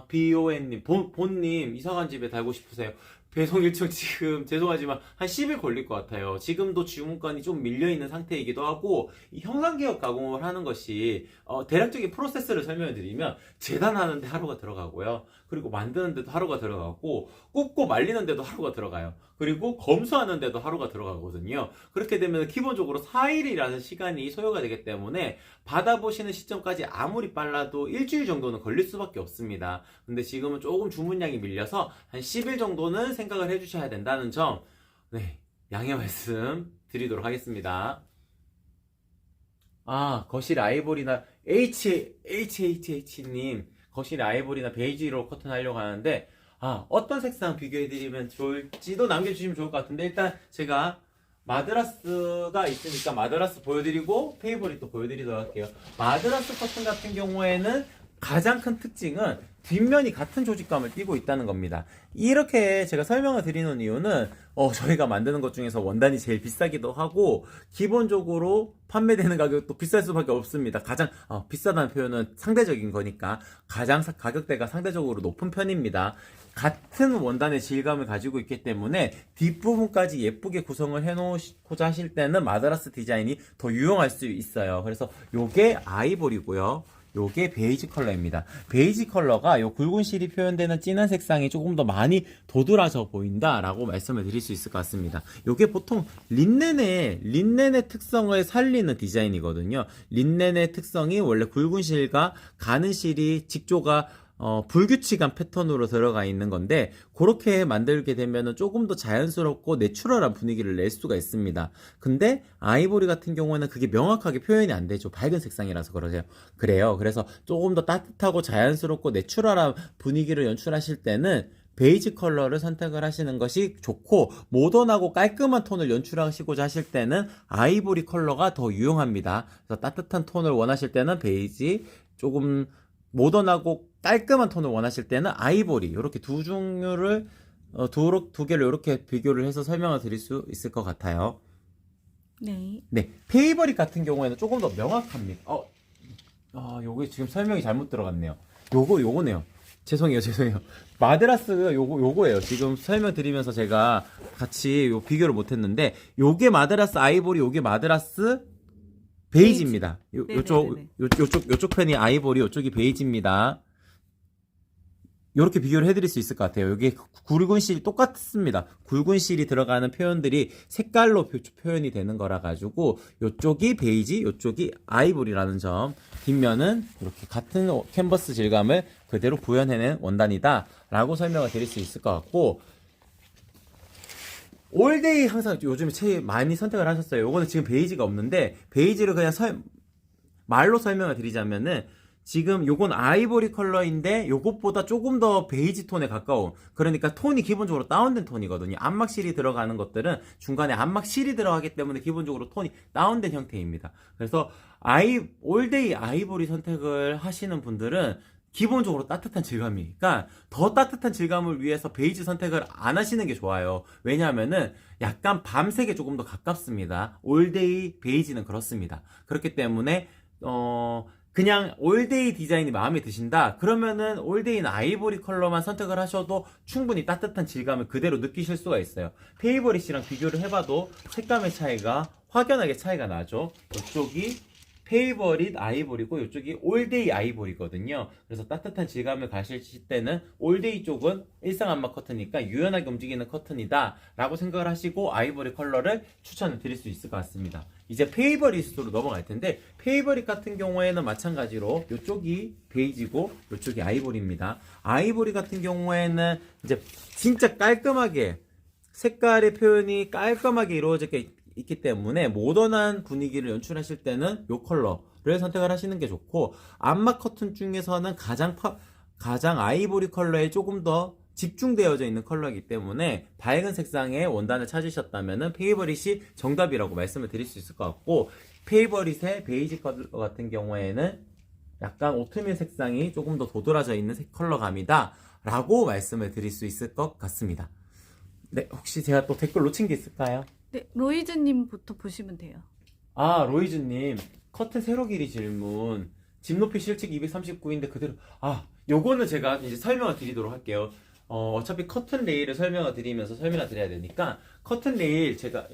BON님, 본님, 이사간 집에 달고 싶으세요? 배송 일정 지금 죄송하지만 한 10일 걸릴 것 같아요. 지금도 주문건이 좀 밀려있는 상태이기도 하고, 이 형상기업 가공을 하는 것이 대략적인 프로세스를 설명을 드리면 재단하는데 하루가 들어가고요. 그리고 만드는데도 하루가 들어가고, 굽고 말리는데도 하루가 들어가요. 그리고 검수하는데도 하루가 들어가거든요. 그렇게 되면 기본적으로 4일이라는 시간이 소요가 되기 때문에 받아보시는 시점까지 아무리 빨라도 일주일 정도는 걸릴 수밖에 없습니다. 근데 지금은 조금 주문량이 밀려서 한 10일 정도는 생각을 해주셔야 된다는 점, 네, 양해 말씀 드리도록 하겠습니다. 거실 아이보리나 HHH님, 거실 아이보리나 베이지로 커튼 하려고 하는데 어떤 색상 비교해드리면 좋을지도 남겨주시면 좋을 것 같은데, 일단 제가 마드라스가 있으니까 마드라스 보여드리고 페이보릿 또 보여드리도록 할게요. 마드라스 커튼 같은 경우에는 가장 큰 특징은 뒷면이 같은 조직감을 띠고 있다는 겁니다. 이렇게 제가 설명을 드리는 이유는 저희가 만드는 것 중에서 원단이 제일 비싸기도 하고 기본적으로 판매되는 가격도 비쌀 수밖에 없습니다. 가장 비싸다는 표현은 상대적인 거니까 가장 가격대가 상대적으로 높은 편입니다. 같은 원단의 질감을 가지고 있기 때문에 뒷부분까지 예쁘게 구성을 해놓고자 하실 때는 마드라스 디자인이 더 유용할 수 있어요. 그래서 요게 아이보리고요. 요게 베이지 컬러입니다. 베이지 컬러가 요 굵은 실이 표현되는 진한 색상이 조금 더 많이 도드라져 보인다 라고 말씀을 드릴 수 있을 것 같습니다. 요게 보통 린넨의 특성을 살리는 디자인이거든요. 린넨의 특성이 원래 굵은 실과 가는 실이 직조가 불규칙한 패턴으로 들어가 있는 건데, 그렇게 만들게 되면 조금 더 자연스럽고 내추럴한 분위기를 낼 수가 있습니다. 근데 아이보리 같은 경우는 그게 명확하게 표현이 안 되죠. 밝은 색상이라서 그래요. 그래서 조금 더 따뜻하고 자연스럽고 내추럴한 분위기를 연출하실 때는 베이지 컬러를 선택을 하시는 것이 좋고, 모던하고 깔끔한 톤을 연출하시고자 하실 때는 아이보리 컬러가 더 유용합니다. 그래서 따뜻한 톤을 원하실 때는 베이지, 조금 모던하고 깔끔한 톤을 원하실 때는 아이보리, 이렇게 두 종류를 두 개를 이렇게 비교를 해서 설명을 드릴 수 있을 것 같아요. 네. 페이버릿 같은 경우에는 조금 더 명확합니다. 요게 지금 설명이 잘못 들어갔네요. 요거네요. 죄송해요. 마드라스 요거예요. 지금 설명드리면서 제가 같이 요 비교를 못했는데, 요게 마드라스 아이보리, 요게 마드라스 베이지입니다. 요쪽 편이 아이보리, 요쪽이 베이지입니다. 요렇게 비교를 해드릴 수 있을 것 같아요. 여기 굵은 실이 똑같습니다. 굵은 실이 들어가는 표현들이 색깔로 표현이 되는 거라 가지고 요쪽이 베이지, 요쪽이 아이보리라는 점. 뒷면은 이렇게 같은 캔버스 질감을 그대로 구현해낸 원단이다 라고 설명을 드릴 수 있을 것 같고, 올데이 항상 요즘에 제일 많이 선택을 하셨어요. 요거는 지금 베이지가 없는데, 베이지를 그냥 말로 설명을 드리자면은, 지금 요건 아이보리 컬러인데 요것보다 조금 더 베이지 톤에 가까운, 그러니까 톤이 기본적으로 다운된 톤이거든요. 안막실이 들어가는 것들은 중간에 안막실이 들어가기 때문에 기본적으로 톤이 다운된 형태입니다. 그래서 올데이 아이보리 선택을 하시는 분들은 기본적으로 따뜻한 질감이, 그러니까 더 따뜻한 질감을 위해서 베이지 선택을 안 하시는 게 좋아요. 왜냐하면은 약간 밤색에 조금 더 가깝습니다. 올데이 베이지는 그렇습니다. 그렇기 때문에 그냥 올데이 디자인이 마음에 드신다? 그러면은 올데이는 아이보리 컬러만 선택을 하셔도 충분히 따뜻한 질감을 그대로 느끼실 수가 있어요. 페이버릿이랑 비교를 해봐도 색감의 차이가 확연하게 차이가 나죠. 이쪽이 페이버릿 아이보리고 이쪽이 올데이 아이보리거든요. 그래서 따뜻한 질감을 가실 때는 올데이 쪽은 일상 안마 커튼이니까 유연하게 움직이는 커튼이다 라고 생각을 하시고 아이보리 컬러를 추천을 드릴 수 있을 것 같습니다. 이제 페이버릿으로 넘어갈 텐데, 페이버릿 같은 경우에는 마찬가지로 이쪽이 베이지고 이쪽이 아이보리입니다. 아이보리 같은 경우에는 이제 진짜 깔끔하게 색깔의 표현이 깔끔하게 이루어져 있기 때문에 모던한 분위기를 연출하실 때는 이 컬러를 선택을 하시는 게 좋고, 안마 커튼 중에서는 가장 아이보리 컬러에 조금 더 집중되어져 있는 컬러이기 때문에 밝은 색상의 원단을 찾으셨다면 페이버릿이 정답이라고 말씀을 드릴 수 있을 것 같고, 페이버릿의 베이지 컬러 같은 경우에는 약간 오트밀 색상이 조금 더 도드라져 있는 컬러감이다 라고 말씀을 드릴 수 있을 것 같습니다. 네, 혹시 제가 또 댓글 놓친 게 있을까요? 네, 로이즈님부터 보시면 돼요. 아, 로이즈님, 커튼 세로 길이 질문. 집 높이 실측 239인데 그대로. 요거는 제가 이제 설명을 드리도록 할게요. 어차피 커튼 레일을 설명을 드리면서 설명을 드려야 되니까, 커튼 레일 제가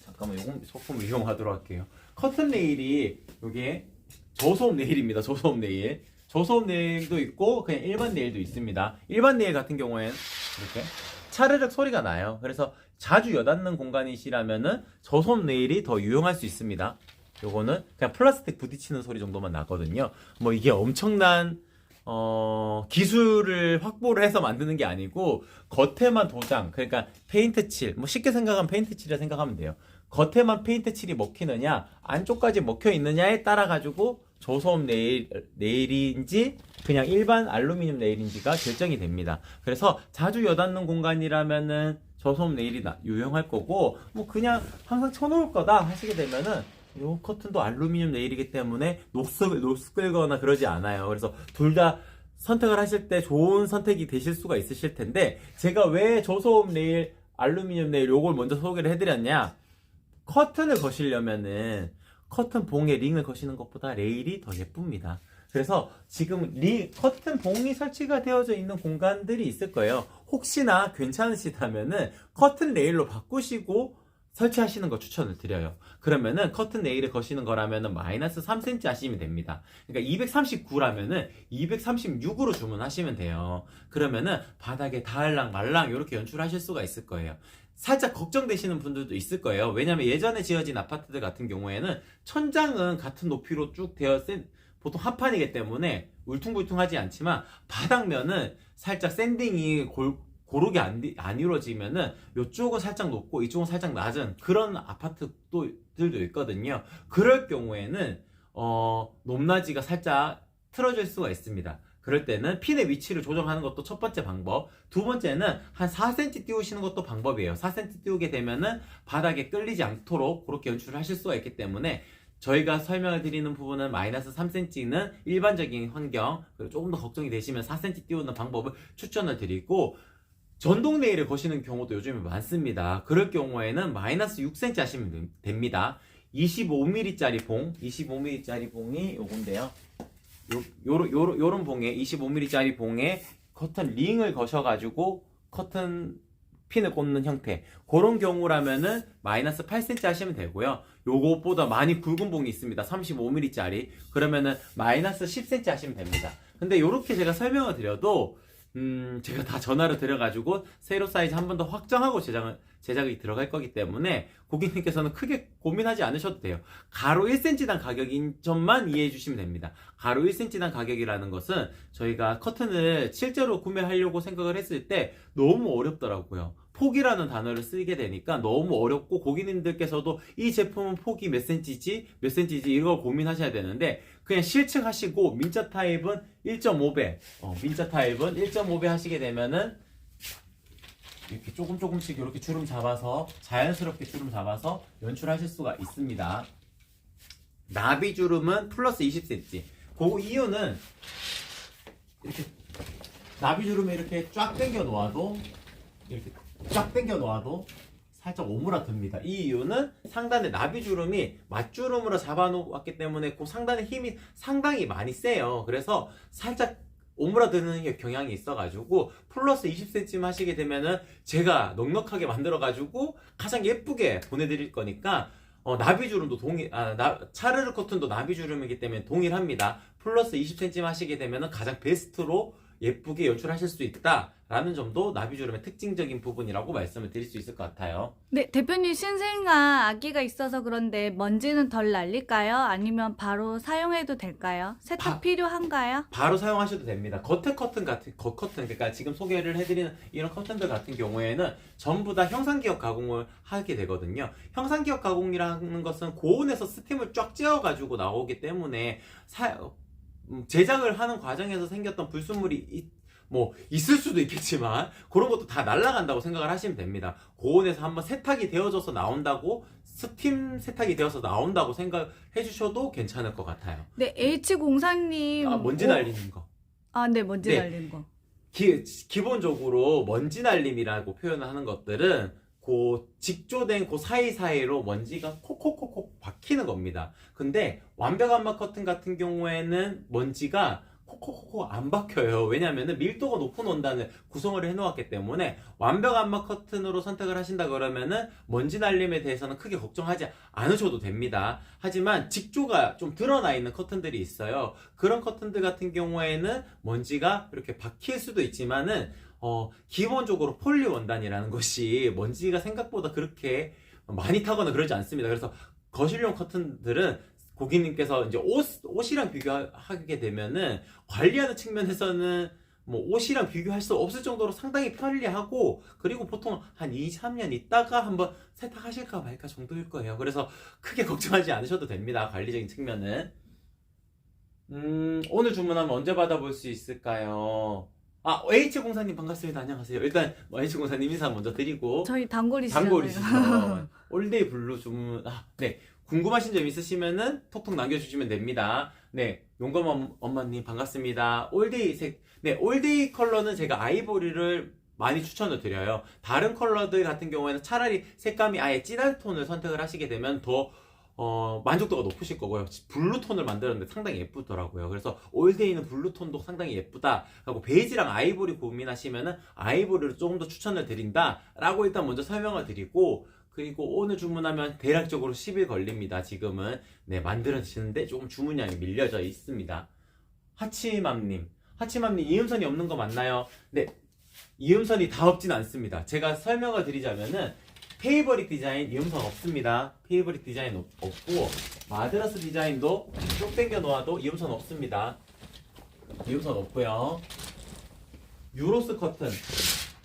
잠깐만 요거 소품 이용하도록 할게요. 커튼 레일이 요게 저소음 레일입니다. 저소음 레일. 저소음 레일도 있고 그냥 일반 레일도 있습니다. 일반 레일 같은 경우에는 이렇게 차르륵 소리가 나요. 그래서 자주 여닫는 공간이시라면은 저소음 레일이 더 유용할 수 있습니다. 요거는 그냥 플라스틱 부딪히는 소리 정도만 나거든요. 뭐 이게 엄청난 기술을 확보를 해서 만드는 게 아니고, 겉에만 도장, 그러니까 페인트 칠, 뭐 쉽게 생각하면 페인트 칠이라 생각하면 돼요. 겉에만 페인트 칠이 먹히느냐, 안쪽까지 먹혀 있느냐에 따라 가지고 저소음 레일인지 그냥 일반 알루미늄 레일인지가 결정이 됩니다. 그래서 자주 여닫는 공간이라면은 저소음 레일이 유용할 거고, 뭐 그냥 항상 쳐놓을 거다 하시게 되면은 이 커튼도 알루미늄 레일이기 때문에 녹슬거나 그러지 않아요. 그래서 둘 다 선택을 하실 때 좋은 선택이 되실 수가 있으실 텐데, 제가 왜 저소음 레일, 알루미늄 레일 요걸 먼저 소개를 해드렸냐, 커튼을 거시려면은 커튼 봉에 링을 거시는 것보다 레일이 더 예쁩니다. 그래서 지금 커튼 봉이 설치가 되어져 있는 공간들이 있을 거예요. 혹시나 괜찮으시다면은 커튼 레일로 바꾸시고 설치하시는 거 추천을 드려요. 그러면은 커튼 레일을 거시는 거라면은 마이너스 3cm 하시면 됩니다. 그러니까 239라면은 236으로 주문하시면 돼요. 그러면은 바닥에 닿을랑 말랑 이렇게 연출하실 수가 있을 거예요. 살짝 걱정되시는 분들도 있을 거예요. 왜냐면 예전에 지어진 아파트들 같은 경우에는 천장은 같은 높이로 쭉 되어 보통 합판이기 때문에 울퉁불퉁하지 않지만, 바닥면은 살짝 샌딩이 고르게 안 이루어지면은 이쪽은 살짝 높고 이쪽은 살짝 낮은 그런 아파트들도 있거든요. 그럴 경우에는 높낮이가 살짝 틀어질 수가 있습니다. 그럴 때는 핀의 위치를 조정하는 것도 첫 번째 방법. 두 번째는 한 4cm 띄우시는 것도 방법이에요. 4cm 띄우게 되면은 바닥에 끌리지 않도록 그렇게 연출을 하실 수가 있기 때문에, 저희가 설명을 드리는 부분은 마이너스 3cm는 일반적인 환경, 그리고 조금 더 걱정이 되시면 4cm 띄우는 방법을 추천을 드리고, 전동 레일을 거시는 경우도 요즘에 많습니다. 그럴 경우에는 마이너스 6cm 하시면 됩니다. 25mm짜리 봉, 25mm짜리 봉이 요건데요. 요런 봉에 25mm짜리 봉에 커튼 링을 거셔가지고 커튼 핀을 꽂는 형태, 그런 경우라면은 마이너스 8cm 하시면 되고요. 요것보다 많이 굵은 봉이 있습니다. 35mm짜리. 그러면은 마이너스 10cm 하시면 됩니다. 근데 요렇게 제가 설명을 드려도 제가 다 전화를 드려가지고 세로 사이즈 한 번 더 확정하고 제작이 들어갈 거기 때문에 고객님께서는 크게 고민하지 않으셔도 돼요. 가로 1cm당 가격인 점만 이해해 주시면 됩니다. 가로 1cm당 가격이라는 것은 저희가 커튼을 실제로 구매하려고 생각을 했을 때 너무 어렵더라고요. 폭이라는 단어를 쓰게 되니까 너무 어렵고, 고객님들께서도 이 제품은 폭이 몇 cm지 이걸 고민하셔야 되는데, 그냥 실측하시고 민자 타입은 1.5배 민자 타입은 1.5배 하시게 되면은 이렇게 조금씩 이렇게 주름 잡아서 자연스럽게 주름 잡아서 연출하실 수가 있습니다. 나비 주름은 플러스 20cm. 그 이유는 이렇게 나비 주름을 이렇게 쫙 당겨 놓아도 살짝 오므라듭니다. 이 이유는 상단에 나비주름이 맞주름으로 잡아놓았기 때문에 그 상단의 힘이 상당히 많이 세요. 그래서 살짝 오므라드는 경향이 있어가지고 플러스 20cm 하시게 되면은 제가 넉넉하게 만들어가지고 가장 예쁘게 보내드릴 거니까 나비주름도 차르르 커튼도 나비주름이기 때문에 동일합니다. 플러스 20cm 하시게 되면은 가장 베스트로 예쁘게 연출하실 수 있다라는 점도 나비주름의 특징적인 부분이라고 말씀을 드릴 수 있을 것 같아요. 네, 대표님 신생아 아기가 있어서 그런데 먼지는 덜 날릴까요? 아니면 바로 사용해도 될까요? 세탁 필요한가요? 바로 사용하셔도 됩니다. 겉커튼, 그러니까 지금 소개를 해드리는 이런 커튼들 같은 경우에는 전부 다 형상기업 가공을 하게 되거든요. 형상기업 가공이라는 것은 고온에서 스팀을 쫙 쬐어가지고 나오기 때문에 제작을 하는 과정에서 생겼던 불순물이 있을 수도 있겠지만 그런 것도 다 날아간다고 생각을 하시면 됩니다. 고온에서 한번 세탁이 되어져서 나온다고, 스팀 세탁이 되어서 나온다고 생각해 주셔도 괜찮을 것 같아요. 네, H공사님. 먼지 날리는 거. 네, 먼지 네. 날리는 거. 기본적으로 먼지 날림이라고 표현을 하는 것들은 직조된 사이사이로 먼지가 콕콕콕콕 박히는 겁니다. 근데 완벽 암막 커튼 같은 경우에는 먼지가 콕콕콕콕 안 박혀요. 왜냐하면 밀도가 높은 원단을 구성을 해놓았기 때문에 완벽 암막 커튼으로 선택을 하신다 그러면은 먼지 날림에 대해서는 크게 걱정하지 않으셔도 됩니다. 하지만 직조가 좀 드러나 있는 커튼들이 있어요. 그런 커튼들 같은 경우에는 먼지가 이렇게 박힐 수도 있지만은 기본적으로 폴리 원단이라는 것이 먼지가 생각보다 그렇게 많이 타거나 그러지 않습니다. 그래서 거실용 커튼들은 고객님께서 이제 옷이랑 비교하게 되면은 관리하는 측면에서는 옷이랑 비교할 수 없을 정도로 상당히 편리하고, 그리고 보통 한 2, 3년 있다가 한번 세탁하실까 말까 정도일 거예요. 그래서 크게 걱정하지 않으셔도 됩니다. 관리적인 측면은. 오늘 주문하면 언제 받아볼 수 있을까요? H공사님 반갑습니다. 안녕하세요. 일단 H공사님 인사 먼저 드리고, 저희 단골이시잖아요. 단골이시죠. 올데이 블루 주문. 네. 궁금하신 점 있으시면은 톡톡 남겨주시면 됩니다. 네. 용검 엄마님 반갑습니다. 올데이 컬러는 제가 아이보리를 많이 추천을 드려요. 다른 컬러들 같은 경우에는 차라리 색감이 아예 진한 톤을 선택을 하시게 되면 더 만족도가 높으실 거고요. 블루톤을 만들었는데 상당히 예쁘더라고요. 그래서 올데이는 블루톤도 상당히 예쁘다 하고, 베이지랑 아이보리 고민하시면은 아이보리를 조금 더 추천을 드린다 라고 일단 먼저 설명을 드리고, 그리고 오늘 주문하면 대략적으로 10일 걸립니다. 지금은 만들어지는데 조금 주문량이 밀려져 있습니다. 하치맘님 이음선이 없는 거 맞나요? 네, 이음선이 다 없진 않습니다. 제가 설명을 드리자면은 페이버릿 디자인 이음선 없습니다. 페이버릿 디자인 없고, 마드라스 디자인도 쭉 당겨 놓아도 이음선 없습니다. 이음선 없고요. 유로스 커튼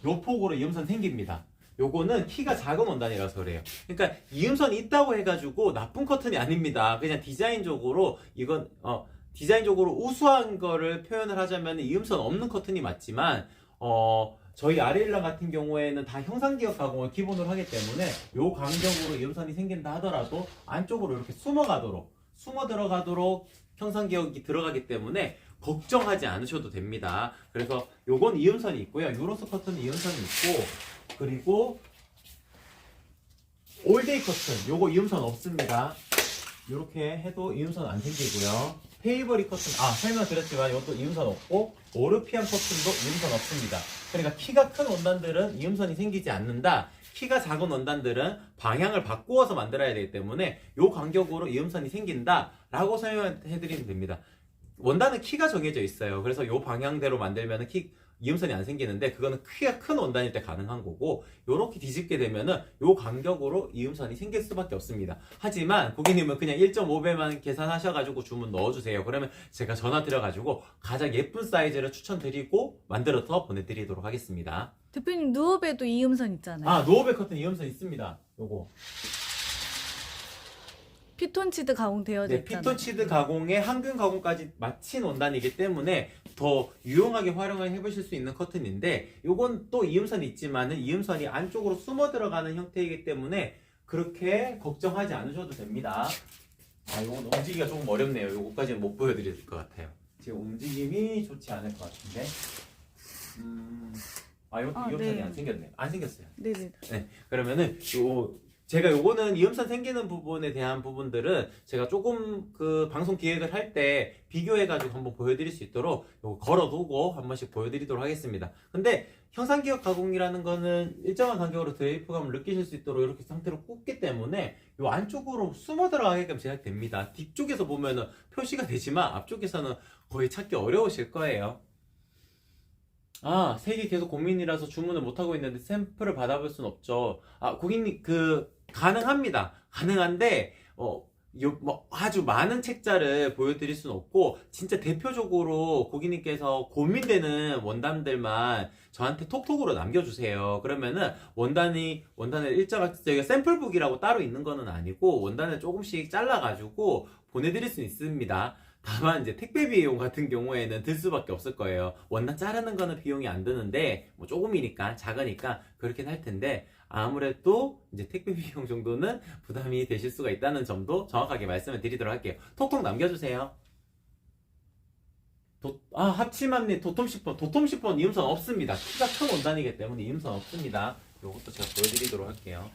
요 폭으로 이음선 생깁니다. 요거는 키가 작은 원단이라서 그래요. 그러니까 이음선이 있다고 해가지고 나쁜 커튼이 아닙니다. 그냥 디자인적으로 이건 디자인적으로 우수한 거를 표현을 하자면 이음선 없는 커튼이 맞지만 저희 아레일라 같은 경우에는 다 형상기업 가공을 기본으로 하기 때문에 요 간격으로 이음선이 생긴다 하더라도 안쪽으로 이렇게 숨어 들어가도록 형상기업이 들어가기 때문에 걱정하지 않으셔도 됩니다. 그래서 요건 이음선이 있고요. 유로스 커튼은 이음선이 있고, 그리고 올데이 커튼 요거 이음선 없습니다. 이렇게 해도 이음선 안 생기고요. 페이버리 커튼, 설명드렸지만 이것도 이음선 없고, 오르피안 커튼도 이음선 없습니다. 그러니까 키가 큰 원단들은 이음선이 생기지 않는다. 키가 작은 원단들은 방향을 바꾸어서 만들어야 되기 때문에 이 간격으로 이음선이 생긴다 라고 설명해드리면 됩니다. 원단은 키가 정해져 있어요. 그래서 이 방향대로 만들면 이음선이 안 생기는데, 그거는 키가 큰 원단일 때 가능한 거고, 요렇게 뒤집게 되면은 요 간격으로 이음선이 생길 수밖에 없습니다. 하지만 고객님은 그냥 1.5배만 계산하셔가지고 주문 넣어주세요. 그러면 제가 전화 드려가지고 가장 예쁜 사이즈를 추천드리고 만들어서 보내드리도록 하겠습니다. 대표님 누업에도 이음선 있잖아요. 노어백 커튼 이음선 있습니다. 요거. 피톤치드 가공되어져 네, 있잖아요. 피톤치드 가공에 항균 가공까지 마친 원단이기 때문에 더 유용하게 활용을 해보실 수 있는 커튼인데, 요건 또 이음선이 있지만은 이음선이 안쪽으로 숨어 들어가는 형태이기 때문에 그렇게 걱정하지 않으셔도 됩니다. 요건 움직이기가 조금 어렵네요. 요거까지는 못 보여드릴 것 같아요. 지금 움직임이 좋지 않을 것 같은데. 이것도 이음선이 네. 안 생겼네요. 안 생겼어요. 네네. 네, 그러면은 제가 요거는 이음선 생기는 부분에 대한 부분들은 제가 조금 그 방송 기획을 할 때 비교해가지고 한번 보여드릴 수 있도록 요거 걸어두고 한 번씩 보여드리도록 하겠습니다. 근데 형상기억 가공이라는 거는 일정한 간격으로 드레이프감을 느끼실 수 있도록 이렇게 상태로 굽기 때문에 요 안쪽으로 숨어 들어가게끔 제작됩니다. 뒤쪽에서 보면은 표시가 되지만 앞쪽에서는 거의 찾기 어려우실 거예요. 색이 계속 고민이라서 주문을 못하고 있는데 샘플을 받아볼 순 없죠. 고객님, 가능합니다. 가능한데, 아주 많은 책자를 보여드릴 순 없고, 진짜 대표적으로 고객님께서 고민되는 원단들만 저한테 톡톡으로 남겨주세요. 그러면은 원단을 일정한, 저희가 샘플북이라고 따로 있는 거는 아니고, 원단을 조금씩 잘라가지고 보내드릴 수 있습니다. 다만 이제 택배 비용 같은 경우에는 들 수밖에 없을 거예요. 원단 자르는 거는 비용이 안 드는데 조금이니까, 작으니까 그렇긴 할 텐데, 아무래도 이제 택배 비용 정도는 부담이 되실 수가 있다는 점도 정확하게 말씀을 드리도록 할게요. 톡톡 남겨주세요. 합치맘님 도톰10번 이음선 없습니다. 키가 큰 원단이기 때문에 이음선 없습니다. 이것도 제가 보여드리도록 할게요.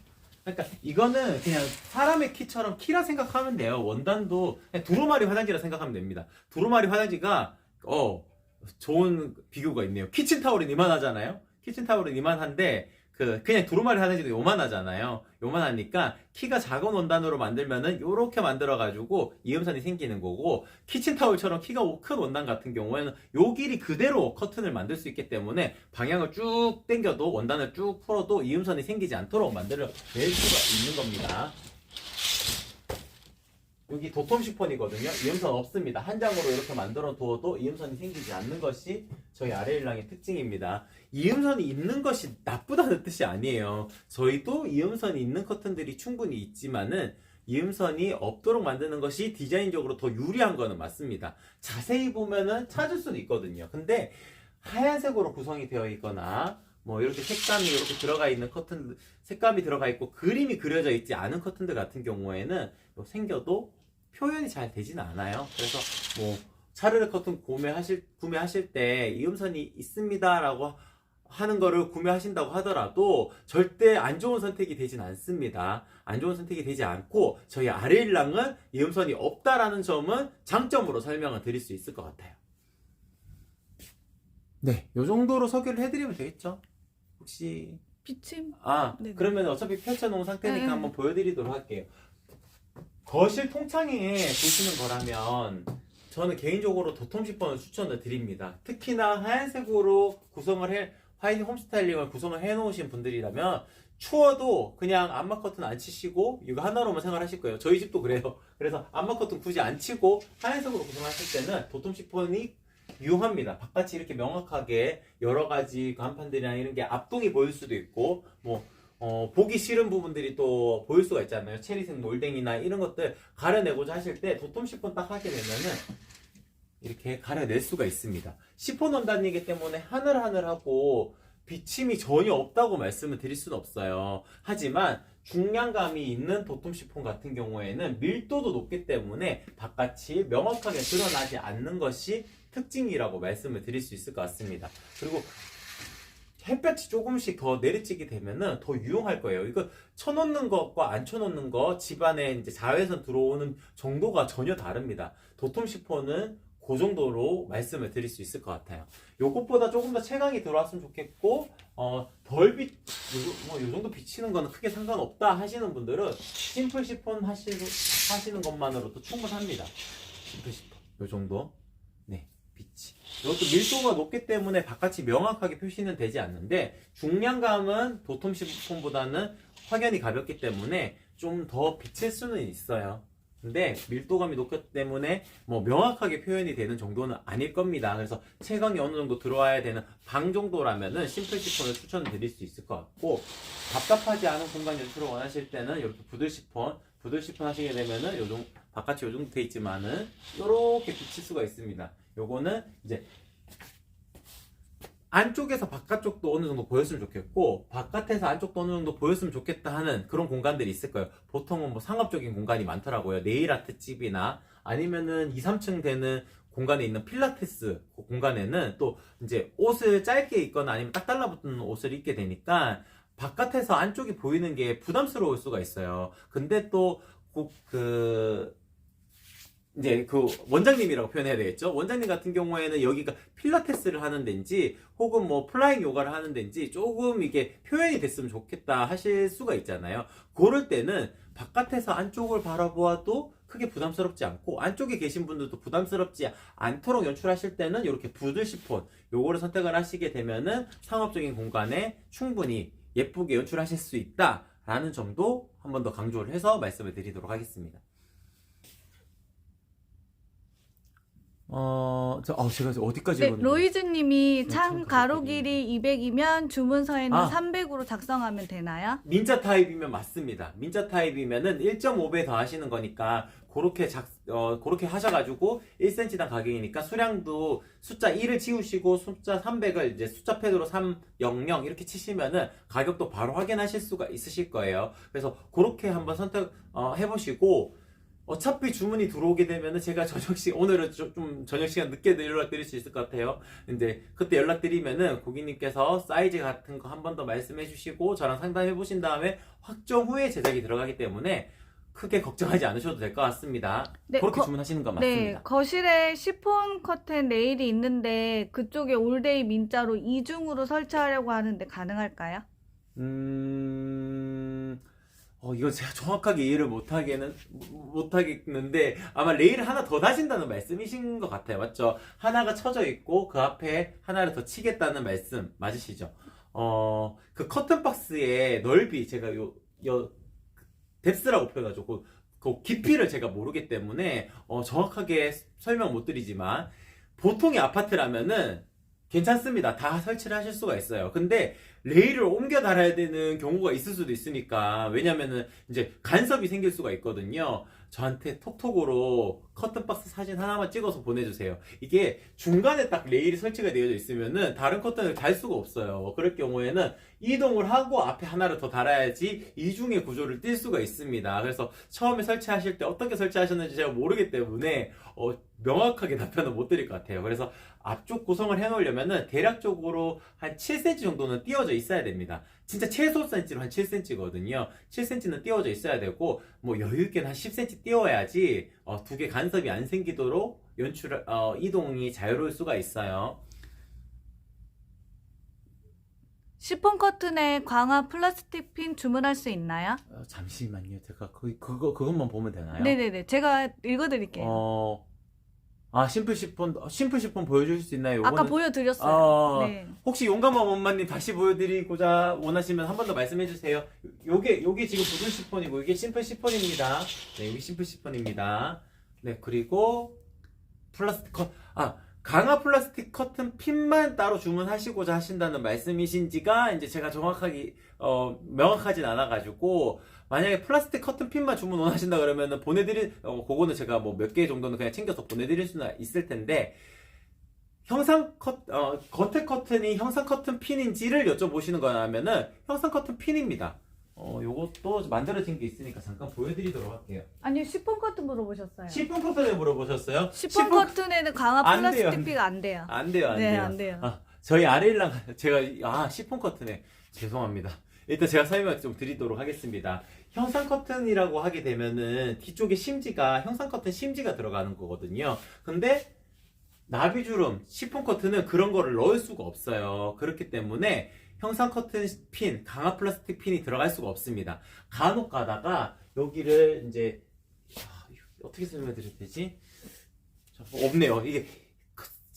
그러니까 이거는 그냥 사람의 키처럼 키라 생각하면 돼요. 원단도 그냥 두루마리 화장지라 생각하면 됩니다. 두루마리 화장지가 좋은 비교가 있네요. 키친타올은 이만하잖아요. 키친타올은 이만한데 그냥 두루마리 화장지도 요만하잖아요. 요만하니까 키가 작은 원단으로 만들면은 요렇게 만들어가지고 이음선이 생기는 거고, 키친타올처럼 키가 큰 원단 같은 경우에는 요 길이 그대로 커튼을 만들 수 있기 때문에 방향을 쭉 당겨도, 원단을 쭉 풀어도 이음선이 생기지 않도록 만들어낼 수가 있는 겁니다. 여기 도톰 시폰이거든요. 이음선 없습니다. 한 장으로 이렇게 만들어 두어도 이음선이 생기지 않는 것이 저희 아레일랑의 특징입니다. 이음선이 있는 것이 나쁘다는 뜻이 아니에요. 저희도 이음선이 있는 커튼들이 충분히 있지만은 이음선이 없도록 만드는 것이 디자인적으로 더 유리한 거는 맞습니다. 자세히 보면은 찾을 수는 있거든요. 근데 하얀색으로 구성이 되어 있거나 이렇게 색감이 이렇게 들어가 있는 커튼, 색감이 들어가 있고 그림이 그려져 있지 않은 커튼들 같은 경우에는 생겨도 표현이 잘 되지는 않아요. 그래서 차르르 커튼 구매하실 때 이음선이 있습니다라고 하는 거를 구매하신다고 하더라도 절대 안 좋은 선택이 되진 않습니다. 안 좋은 선택이 되지 않고 저희 아레일랑은 이음선이 없다라는 점은 장점으로 설명을 드릴 수 있을 것 같아요. 네, 요 정도로 소개를 해드리면 되겠죠? 혹시 비침? 네네. 그러면 어차피 펼쳐놓은 상태니까 네. 한번 보여드리도록 할게요. 거실 통창에 보시는 거라면 저는 개인적으로 도톰 10번을 추천을 드립니다. 특히나 하얀색으로 화이트 홈스타일링을 구성을 해놓으신 분들이라면 추워도 그냥 암막 커튼 안 치시고 이거 하나로만 생활하실 거예요. 저희 집도 그래요. 그래서 암막 커튼 굳이 안 치고 하얀색으로 구성하실 때는 도톰 10번이 유용합니다. 바깥이 이렇게 명확하게 여러 가지 간판들이나 이런 게 앞동이 보일 수도 있고 보기 싫은 부분들이 또 보일 수가 있잖아요. 체리색 몰딩이나 이런 것들 가려내고자 하실 때 도톰 10번 딱 하게 되면은 이렇게 가려낼 수가 있습니다. 시폰 원단이기 때문에 하늘하늘하고 비침이 전혀 없다고 말씀을 드릴 수는 없어요. 하지만 중량감이 있는 도톰 시폰 같은 경우에는 밀도도 높기 때문에 바깥이 명확하게 드러나지 않는 것이 특징이라고 말씀을 드릴 수 있을 것 같습니다. 그리고 햇볕이 조금씩 더 내리쬐게 되면은 더 유용할 거예요. 이거 쳐놓는 것과 안 쳐놓는 거 집안에 이제 자외선 들어오는 정도가 전혀 다릅니다. 도톰 시폰은 그 정도로 말씀을 드릴 수 있을 것 같아요. 요것보다 조금 더 채광이 들어왔으면 좋겠고, 덜 요 정도 비치는 거는 크게 상관없다 하시는 분들은 심플 시폰 하시는 것만으로도 충분합니다. 심플 시폰. 요 정도. 네, 빛이. 이것도 밀도가 높기 때문에 바깥이 명확하게 표시는 되지 않는데, 중량감은 도톰 시폰보다는 확연히 가볍기 때문에 좀 더 비칠 수는 있어요. 근데 밀도감이 높기 때문에 뭐 명확하게 표현이 되는 정도는 아닐 겁니다. 그래서 채광이 어느 정도 들어와야 되는 방 정도라면은 심플 시폰을 추천드릴 수 있을 것 같고, 답답하지 않은 공간 연출을 원하실 때는 이렇게 부들 시폰 하시게 되면은 바깥이 요 정도 돼 있지만은 이렇게 비칠 수가 있습니다. 요거는 이제 안쪽에서 바깥쪽도 어느 정도 보였으면 좋겠고, 바깥에서 안쪽도 어느 정도 보였으면 좋겠다 하는 그런 공간들이 있을 거예요. 보통은 뭐 상업적인 공간이 많더라고요. 네일아트 집이나 아니면은 2, 3층 되는 공간에 있는 필라테스 공간에는 또 이제 옷을 짧게 입거나 아니면 딱 달라붙는 옷을 입게 되니까 바깥에서 안쪽이 보이는 게 부담스러울 수가 있어요. 근데 또 이제 그 원장님이라고 표현해야 되겠죠. 원장님 같은 경우에는 여기가 필라테스를 하는 데인지 혹은 뭐 플라잉 요가를 하는 데인지 조금 이게 표현이 됐으면 좋겠다 하실 수가 있잖아요. 그럴 때는 바깥에서 안쪽을 바라보아도 크게 부담스럽지 않고, 안쪽에 계신 분들도 부담스럽지 않도록 연출하실 때는 이렇게 부들 시폰 요거를 선택을 하시게 되면은 상업적인 공간에 충분히 예쁘게 연출하실 수 있다 라는 점도 한 번 더 강조를 해서 말씀을 드리도록 하겠습니다. 제가 어디까지 네, 읽었는지. 로이즈님이 참 창 가로 길이 200이면 주문서에는 아. 300으로 작성하면 되나요? 민자 타입이면 맞습니다. 민자 타입이면은 1.5배 더 하시는 거니까 그렇게 하셔가지고 1cm당 가격이니까 수량도 숫자 1을 지우시고 숫자 300을 이제 숫자 패드로 300 이렇게 치시면은 가격도 바로 확인하실 수가 있으실 거예요. 그래서 그렇게 한번 선택 해보시고, 어차피 주문이 들어오게 되면은 제가 오늘은 좀 저녁 시간 늦게 연락드릴 수 있을 것 같아요. 이제 그때 연락드리면은 고객님께서 사이즈 같은 거 한 번 더 말씀해 주시고 저랑 상담해 보신 다음에 확정 후에 제작이 들어가기 때문에 크게 걱정하지 않으셔도 될 것 같습니다. 네, 그렇게 주문하시는 건 네, 맞습니다. 거실에 시폰 커튼 레일이 있는데 그쪽에 올데이 민자로 이중으로 설치하려고 하는데 가능할까요? 이거 제가 정확하게 이해를 못하겠는데, 아마 레일을 하나 더 다신다는 말씀이신 것 같아요. 맞죠? 하나가 쳐져 있고, 그 앞에 하나를 더 치겠다는 말씀 맞으시죠? 그 커튼박스의 넓이, 제가 뎁스라고 표현하죠. 그 깊이를 제가 모르기 때문에, 정확하게 설명 못 드리지만, 보통의 아파트라면은, 괜찮습니다. 다 설치를 하실 수가 있어요. 근데 레일을 옮겨 달아야 되는 경우가 있을 수도 있으니까, 왜냐면은 이제 간섭이 생길 수가 있거든요. 저한테 톡톡으로 커튼박스 사진 하나만 찍어서 보내주세요. 이게 중간에 딱 레일이 설치가 되어져 있으면은 다른 커튼을 달 수가 없어요. 그럴 경우에는 이동을 하고 앞에 하나를 더 달아야지 이중의 구조를 띌 수가 있습니다. 그래서 처음에 설치하실 때 어떻게 설치하셨는지 제가 모르기 때문에 명확하게 답변을 못 드릴 것 같아요. 그래서 앞쪽 구성을 해놓으려면은 대략적으로 한 7cm 정도는 띄워져 있어야 됩니다. 진짜 최소 센치로 한 7cm거든요. 7cm는 띄워져 있어야 되고, 뭐 여유있게는 한 10cm 띄워야지 두 개 간섭이 안 생기도록 이동이 자유로울 수가 있어요. 시폰 커튼에 광화 플라스틱 핀 주문할 수 있나요? 잠시만요. 제가 그것만 보면 되나요? 네네네. 제가 읽어드릴게요. 심플 시폰 보여주실 수 있나요? 아까 요거는- 보여드렸어요. 네. 혹시 용감한 엄마님 다시 보여드리고자 원하시면 한 번 더 말씀해 주세요. 요게 지금 부분 시폰이고, 이게 심플 시폰입니다. 네, 여기 심플 시폰입니다. 네, 그리고 강화 플라스틱 커튼 핀만 따로 주문하시고자 하신다는 말씀이신지가 이제 제가 정확하게 명확하진 않아가지고, 만약에 플라스틱 커튼 핀만 주문 원하신다 그러면은 그거는 제가 뭐 몇 개 정도는 그냥 챙겨서 보내드릴 수는 있을 텐데, 겉에 커튼이 형상 커튼 핀인지를 여쭤보시는 거라면은 형상 커튼 핀입니다. 요것도 만들어진 게 있으니까 잠깐 보여드리도록 할게요. 아니, 시폰 커튼 물어보셨어요. 시폰 커튼에 물어보셨어요? 시폰 커튼에는 강화 안 돼요, 플라스틱 핀 안 돼요. 안 돼요, 안 네, 돼요. 안 돼요. 저희 아래일랑 제가 시폰 커튼에 죄송합니다. 일단 제가 설명을 좀 드리도록 하겠습니다. 형상 커튼이라고 하게 되면은 뒤쪽에 심지가 형상 커튼 심지가 들어가는 거거든요. 근데 나비주름 시폰 커튼은 그런 거를 넣을 수가 없어요. 그렇기 때문에 형상 커튼 핀, 강화 플라스틱 핀이 들어갈 수가 없습니다. 간혹 가다가 여기를 이제 어떻게 설명해 드릴 되지? 없네요. 이게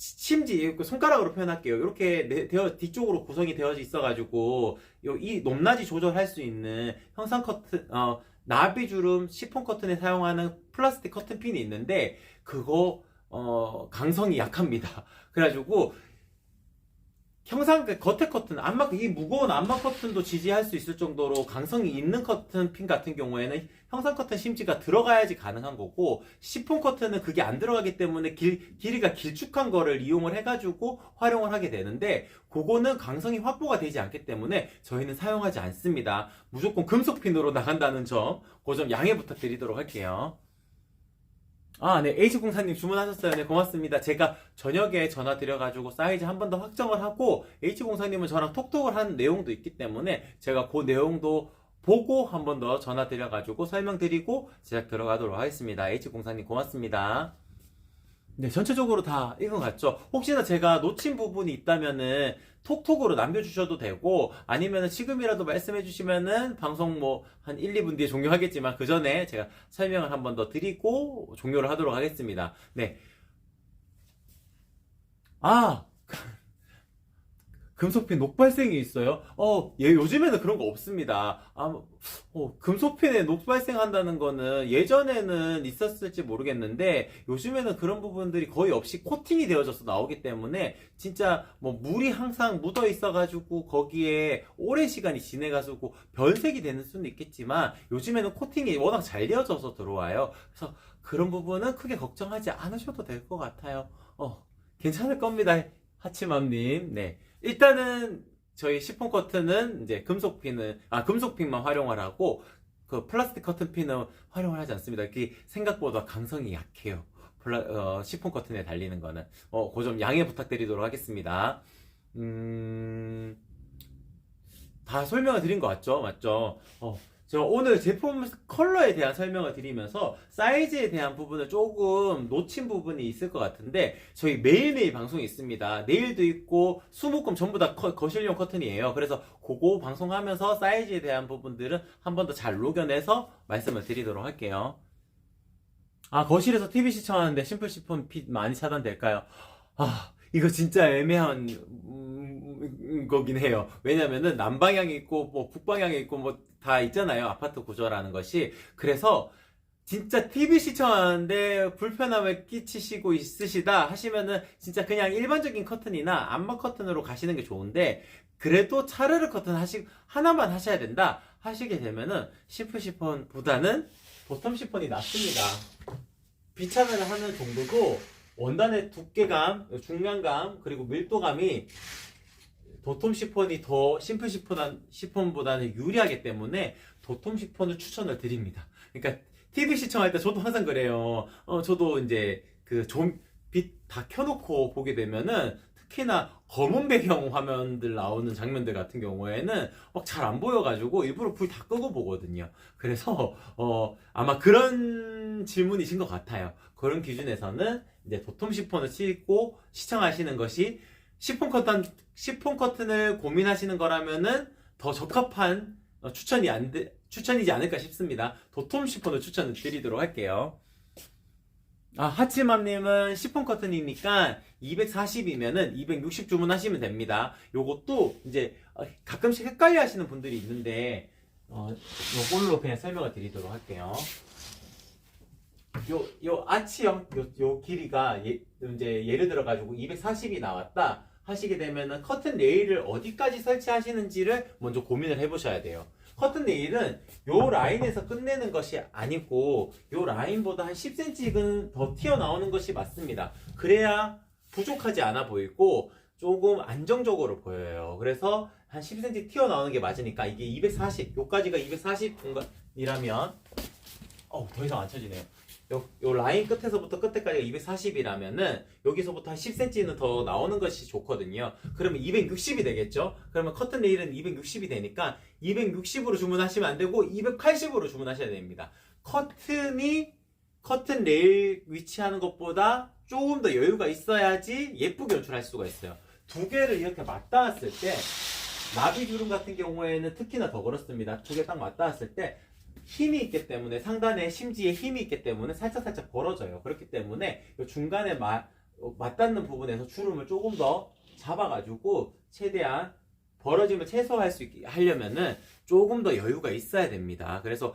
심지 손가락으로 표현할게요. 이렇게 뒤쪽으로 구성이 되어져 있어가지고 이 높낮이 조절할 수 있는 형상 커튼, 나비주름 시폰 커튼에 사용하는 플라스틱 커튼 핀이 있는데 그거 강성이 약합니다. 그래가지고 겉에 커튼, 이 무거운 암막 커튼도 지지할 수 있을 정도로 강성이 있는 커튼 핀 같은 경우에는 형상 커튼 심지가 들어가야지 가능한 거고, 시폰 커튼은 그게 안 들어가기 때문에 길이가 길쭉한 거를 이용을 해가지고 활용을 하게 되는데, 그거는 강성이 확보가 되지 않기 때문에 저희는 사용하지 않습니다. 무조건 금속 핀으로 나간다는 점, 그 점 양해 부탁드리도록 할게요. 네, H공사님 주문하셨어요. 네, 고맙습니다. 제가 저녁에 전화 드려가지고 사이즈 한 번 더 확정을 하고, H공사님은 저랑 톡톡을 한 내용도 있기 때문에 제가 그 내용도 보고 한 번 더 전화 드려가지고 설명드리고 제작 들어가도록 하겠습니다. H공사님 고맙습니다. 네, 전체적으로 다 읽은 것 같죠? 혹시나 제가 놓친 부분이 있다면은 톡톡으로 남겨주셔도 되고, 아니면은 지금이라도 말씀해주시면은 방송 한 1, 2분 뒤에 종료하겠지만 그 전에 제가 설명을 한 번 더 드리고 종료를 하도록 하겠습니다. 네. 금속핀 녹발생이 있어요? 요즘에는 그런 거 없습니다. 금속핀에 녹발생 한다는 거는 예전에는 있었을지 모르겠는데, 요즘에는 그런 부분들이 거의 없이 코팅이 되어져서 나오기 때문에, 진짜 물이 항상 묻어 있어가지고, 거기에 오랜 시간이 지내가지고, 변색이 되는 수는 있겠지만, 요즘에는 코팅이 워낙 잘 되어져서 들어와요. 그래서 그런 부분은 크게 걱정하지 않으셔도 될 것 같아요. 괜찮을 겁니다. 하치맘님. 네. 일단은 저희 시폰 커튼은 이제 금속핀만 활용을 하고, 그 플라스틱 커튼 핀은 활용을 하지 않습니다. 그게 생각보다 강성이 약해요. 시폰 커튼에 달리는 거는. 그 점 양해 부탁드리도록 하겠습니다. 다 설명을 드린 것 같죠? 맞죠? 제가 오늘 제품 컬러에 대한 설명을 드리면서 사이즈에 대한 부분을 조금 놓친 부분이 있을 것 같은데, 저희 매일매일 방송이 있습니다. 내일도 있고 수목금 전부 다 거실용 커튼이에요. 그래서 그거 방송하면서 사이즈에 대한 부분들은 한 번 더 잘 녹여내서 말씀을 드리도록 할게요. 거실에서 TV 시청하는데 심플 시폰 핏 많이 차단될까요? 이거 진짜 애매한 거긴 해요. 왜냐면은 남방향이 있고 북방향이 있고 다 있잖아요. 아파트 구조라는 것이. 그래서 진짜 TV 시청하는데 불편함을 끼치시고 있으시다 하시면은 진짜 그냥 일반적인 커튼이나 암막 커튼으로 가시는 게 좋은데, 그래도 차르르 커튼 하나만 하셔야 된다 하시게 되면은 심플 시폰보다는 보텀 시폰이 낫습니다. 비참을 하는 정도도 원단의 두께감, 중량감, 그리고 밀도감이 도톰 시폰이 더 심플 시폰보다는 유리하기 때문에 도톰 시폰을 추천을 드립니다. 그러니까 TV 시청할 때 저도 항상 그래요. 저도 이제 빛 다 켜놓고 보게 되면은, 특히나 검은 배경 화면들 나오는 장면들 같은 경우에는 막 잘 안 보여가지고 일부러 불 다 끄고 보거든요. 그래서 아마 그런 질문이신 것 같아요. 그런 기준에서는 이제 도톰 시폰을 치고 시청하시는 것이, 시폰 커튼을 고민하시는 거라면은 더 적합한 추천이지 않을까 싶습니다. 도톰 시폰을 추천을 드리도록 할게요. 하치맘님은 시폰 커튼이니까 240이면은 260 주문하시면 됩니다. 요것도 이제 가끔씩 헷갈려 하시는 분들이 있는데, 요걸로 그냥 설명을 드리도록 할게요. 요 아치형, 요 길이가 이제 예를 들어가지고 240이 나왔다 하시게 되면은 커튼 레일을 어디까지 설치하시는지를 먼저 고민을 해보셔야 돼요. 커튼 레일은 요 라인에서 끝내는 것이 아니고, 요 라인보다 한 10cm는 더 튀어나오는 것이 맞습니다. 그래야 부족하지 않아 보이고 조금 안정적으로 보여요. 그래서 한 10cm 튀어나오는 게 맞으니까, 이게 240, 요까지가 240 공간이라면 더 이상 안 쳐지네요. 요 라인 끝에서부터 끝에까지가 240이라면은 여기서부터 한 10cm는 더 나오는 것이 좋거든요. 그러면 260이 되겠죠? 그러면 커튼 레일은 260이 되니까 260으로 주문하시면 안 되고 280으로 주문하셔야 됩니다. 커튼 레일 위치하는 것보다 조금 더 여유가 있어야지 예쁘게 연출할 수가 있어요. 두 개를 이렇게 맞닿았을 때 나비 주름 같은 경우에는 특히나 더 그렇습니다. 두 개 딱 맞닿았을 때 힘이 있기 때문에 상단에 심지에 힘이 있기 때문에 살짝 벌어져요. 그렇기 때문에 이 중간에 맞닿는 부분에서 주름을 조금 더 잡아가지고 최대한 벌어짐을 최소화할 수 있게 하려면은 조금 더 여유가 있어야 됩니다. 그래서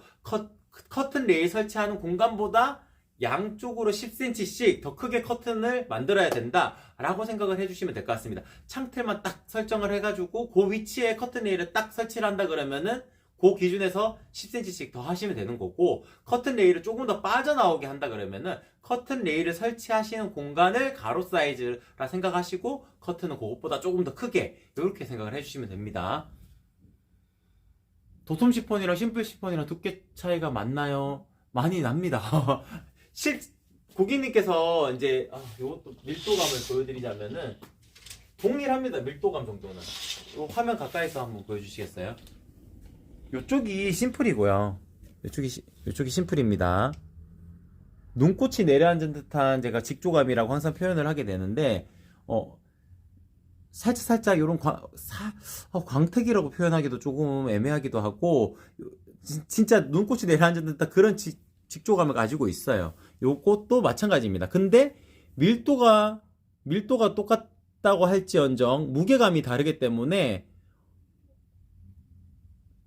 커튼 레일 설치하는 공간보다 양쪽으로 10cm씩 더 크게 커튼을 만들어야 된다 라고 생각을 해주시면 될 것 같습니다. 창틀만 딱 설정을 해가지고 그 위치에 커튼 레일을 딱 설치를 한다 그러면은 그 기준에서 10cm씩 더 하시면 되는 거고, 커튼 레일을 조금 더 빠져나오게 한다 그러면은 커튼 레일을 설치하시는 공간을 가로 사이즈라 생각하시고 커튼은 그것보다 조금 더 크게 이렇게 생각을 해주시면 됩니다. 도톰 시폰이랑 심플 시폰이랑 두께 차이가 많나요? 많이 납니다. 고객님께서 이제 이것도 밀도감을 보여드리자면은 동일합니다. 밀도감 정도는. 이 화면 가까이서 한번 보여주시겠어요? 이쪽이 심플이고요. 이쪽이 심플입니다. 눈꽃이 내려앉은 듯한 제가 직조감이라고 항상 표현을 하게 되는데, 살짝 이런 광택이라고 표현하기도 조금 애매하기도 하고, 진짜 눈꽃이 내려앉은 듯한 그런 직조감을 가지고 있어요. 요것도 마찬가지입니다. 근데 밀도가 똑같다고 할지언정 무게감이 다르기 때문에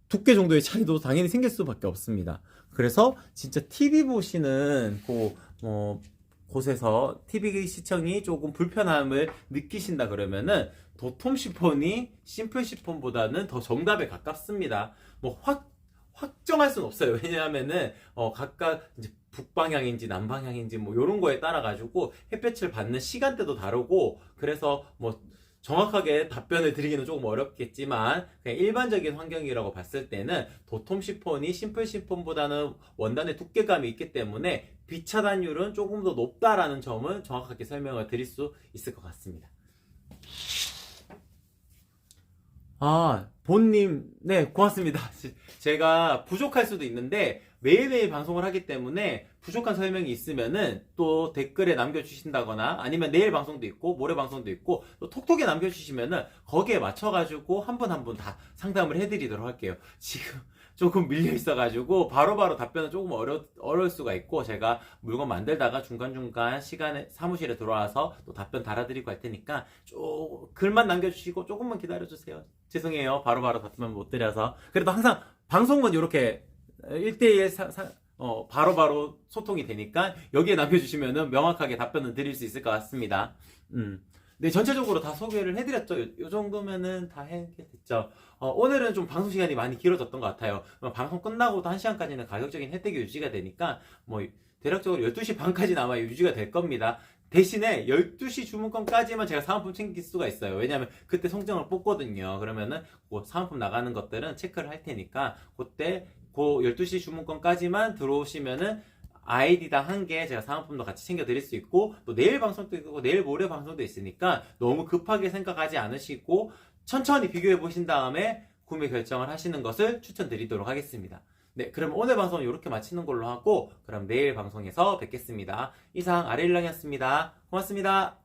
두께 정도의 차이도 당연히 생길 수밖에 없습니다. 그래서 진짜 TV 보시는 곳에서 TV 시청이 조금 불편함을 느끼신다 그러면은 도톰 시폰이 심플 시폰보다는 더 정답에 가깝습니다. 확정할 수는 없어요. 왜냐하면은 각각 이제 북방향인지 남방향인지 요런 거에 따라 가지고 햇볕을 받는 시간대도 다르고, 그래서 정확하게 답변을 드리기는 조금 어렵겠지만 그냥 일반적인 환경이라고 봤을 때는 도톰 시폰이 심플 시폰보다는 원단의 두께감이 있기 때문에 비차단율은 조금 더 높다라는 점은 정확하게 설명을 드릴 수 있을 것 같습니다. 본님, 네, 고맙습니다. 제가 부족할 수도 있는데 매일매일 방송을 하기 때문에 부족한 설명이 있으면은 또 댓글에 남겨주신다거나 아니면 내일 방송도 있고 모레 방송도 있고 또 톡톡에 남겨주시면은 거기에 맞춰가지고 한 분 한 분 다 상담을 해드리도록 할게요. 지금 조금 밀려 있어가지고 바로바로 답변은 조금 어려울 수가 있고, 제가 물건 만들다가 중간중간 시간에 사무실에 들어와서 또 답변 달아드리고 할 테니까 글만 남겨주시고 조금만 기다려주세요. 죄송해요. 바로바로 답변 못 드려서. 그래도 항상 방송은 이렇게 1대1 바로바로 소통이 되니까 여기에 남겨주시면은 명확하게 답변을 드릴 수 있을 것 같습니다. 네, 전체적으로 다 소개를 해드렸죠. 요 정도면은 다 해결됐죠. 오늘은 좀 방송 시간이 많이 길어졌던 것 같아요. 방송 끝나고도 1시간까지는 가격적인 혜택이 유지가 되니까 대략적으로 12시 반까지는 아마 유지가 될 겁니다. 대신에 12시 주문권까지만 제가 사은품 챙길 수가 있어요. 왜냐면 그때 송정을 뽑거든요. 그러면은 사은품 나가는 것들은 체크를 할 테니까 그때 12시 주문권까지만 들어오시면은 아이디당 한 개 제가 사은품도 같이 챙겨드릴 수 있고, 또 내일 방송도 있고 내일 모레 방송도 있으니까 너무 급하게 생각하지 않으시고 천천히 비교해 보신 다음에 구매 결정을 하시는 것을 추천드리도록 하겠습니다. 네, 그럼 오늘 방송은 이렇게 마치는 걸로 하고 그럼 내일 방송에서 뵙겠습니다. 이상 아레일랑이었습니다. 고맙습니다.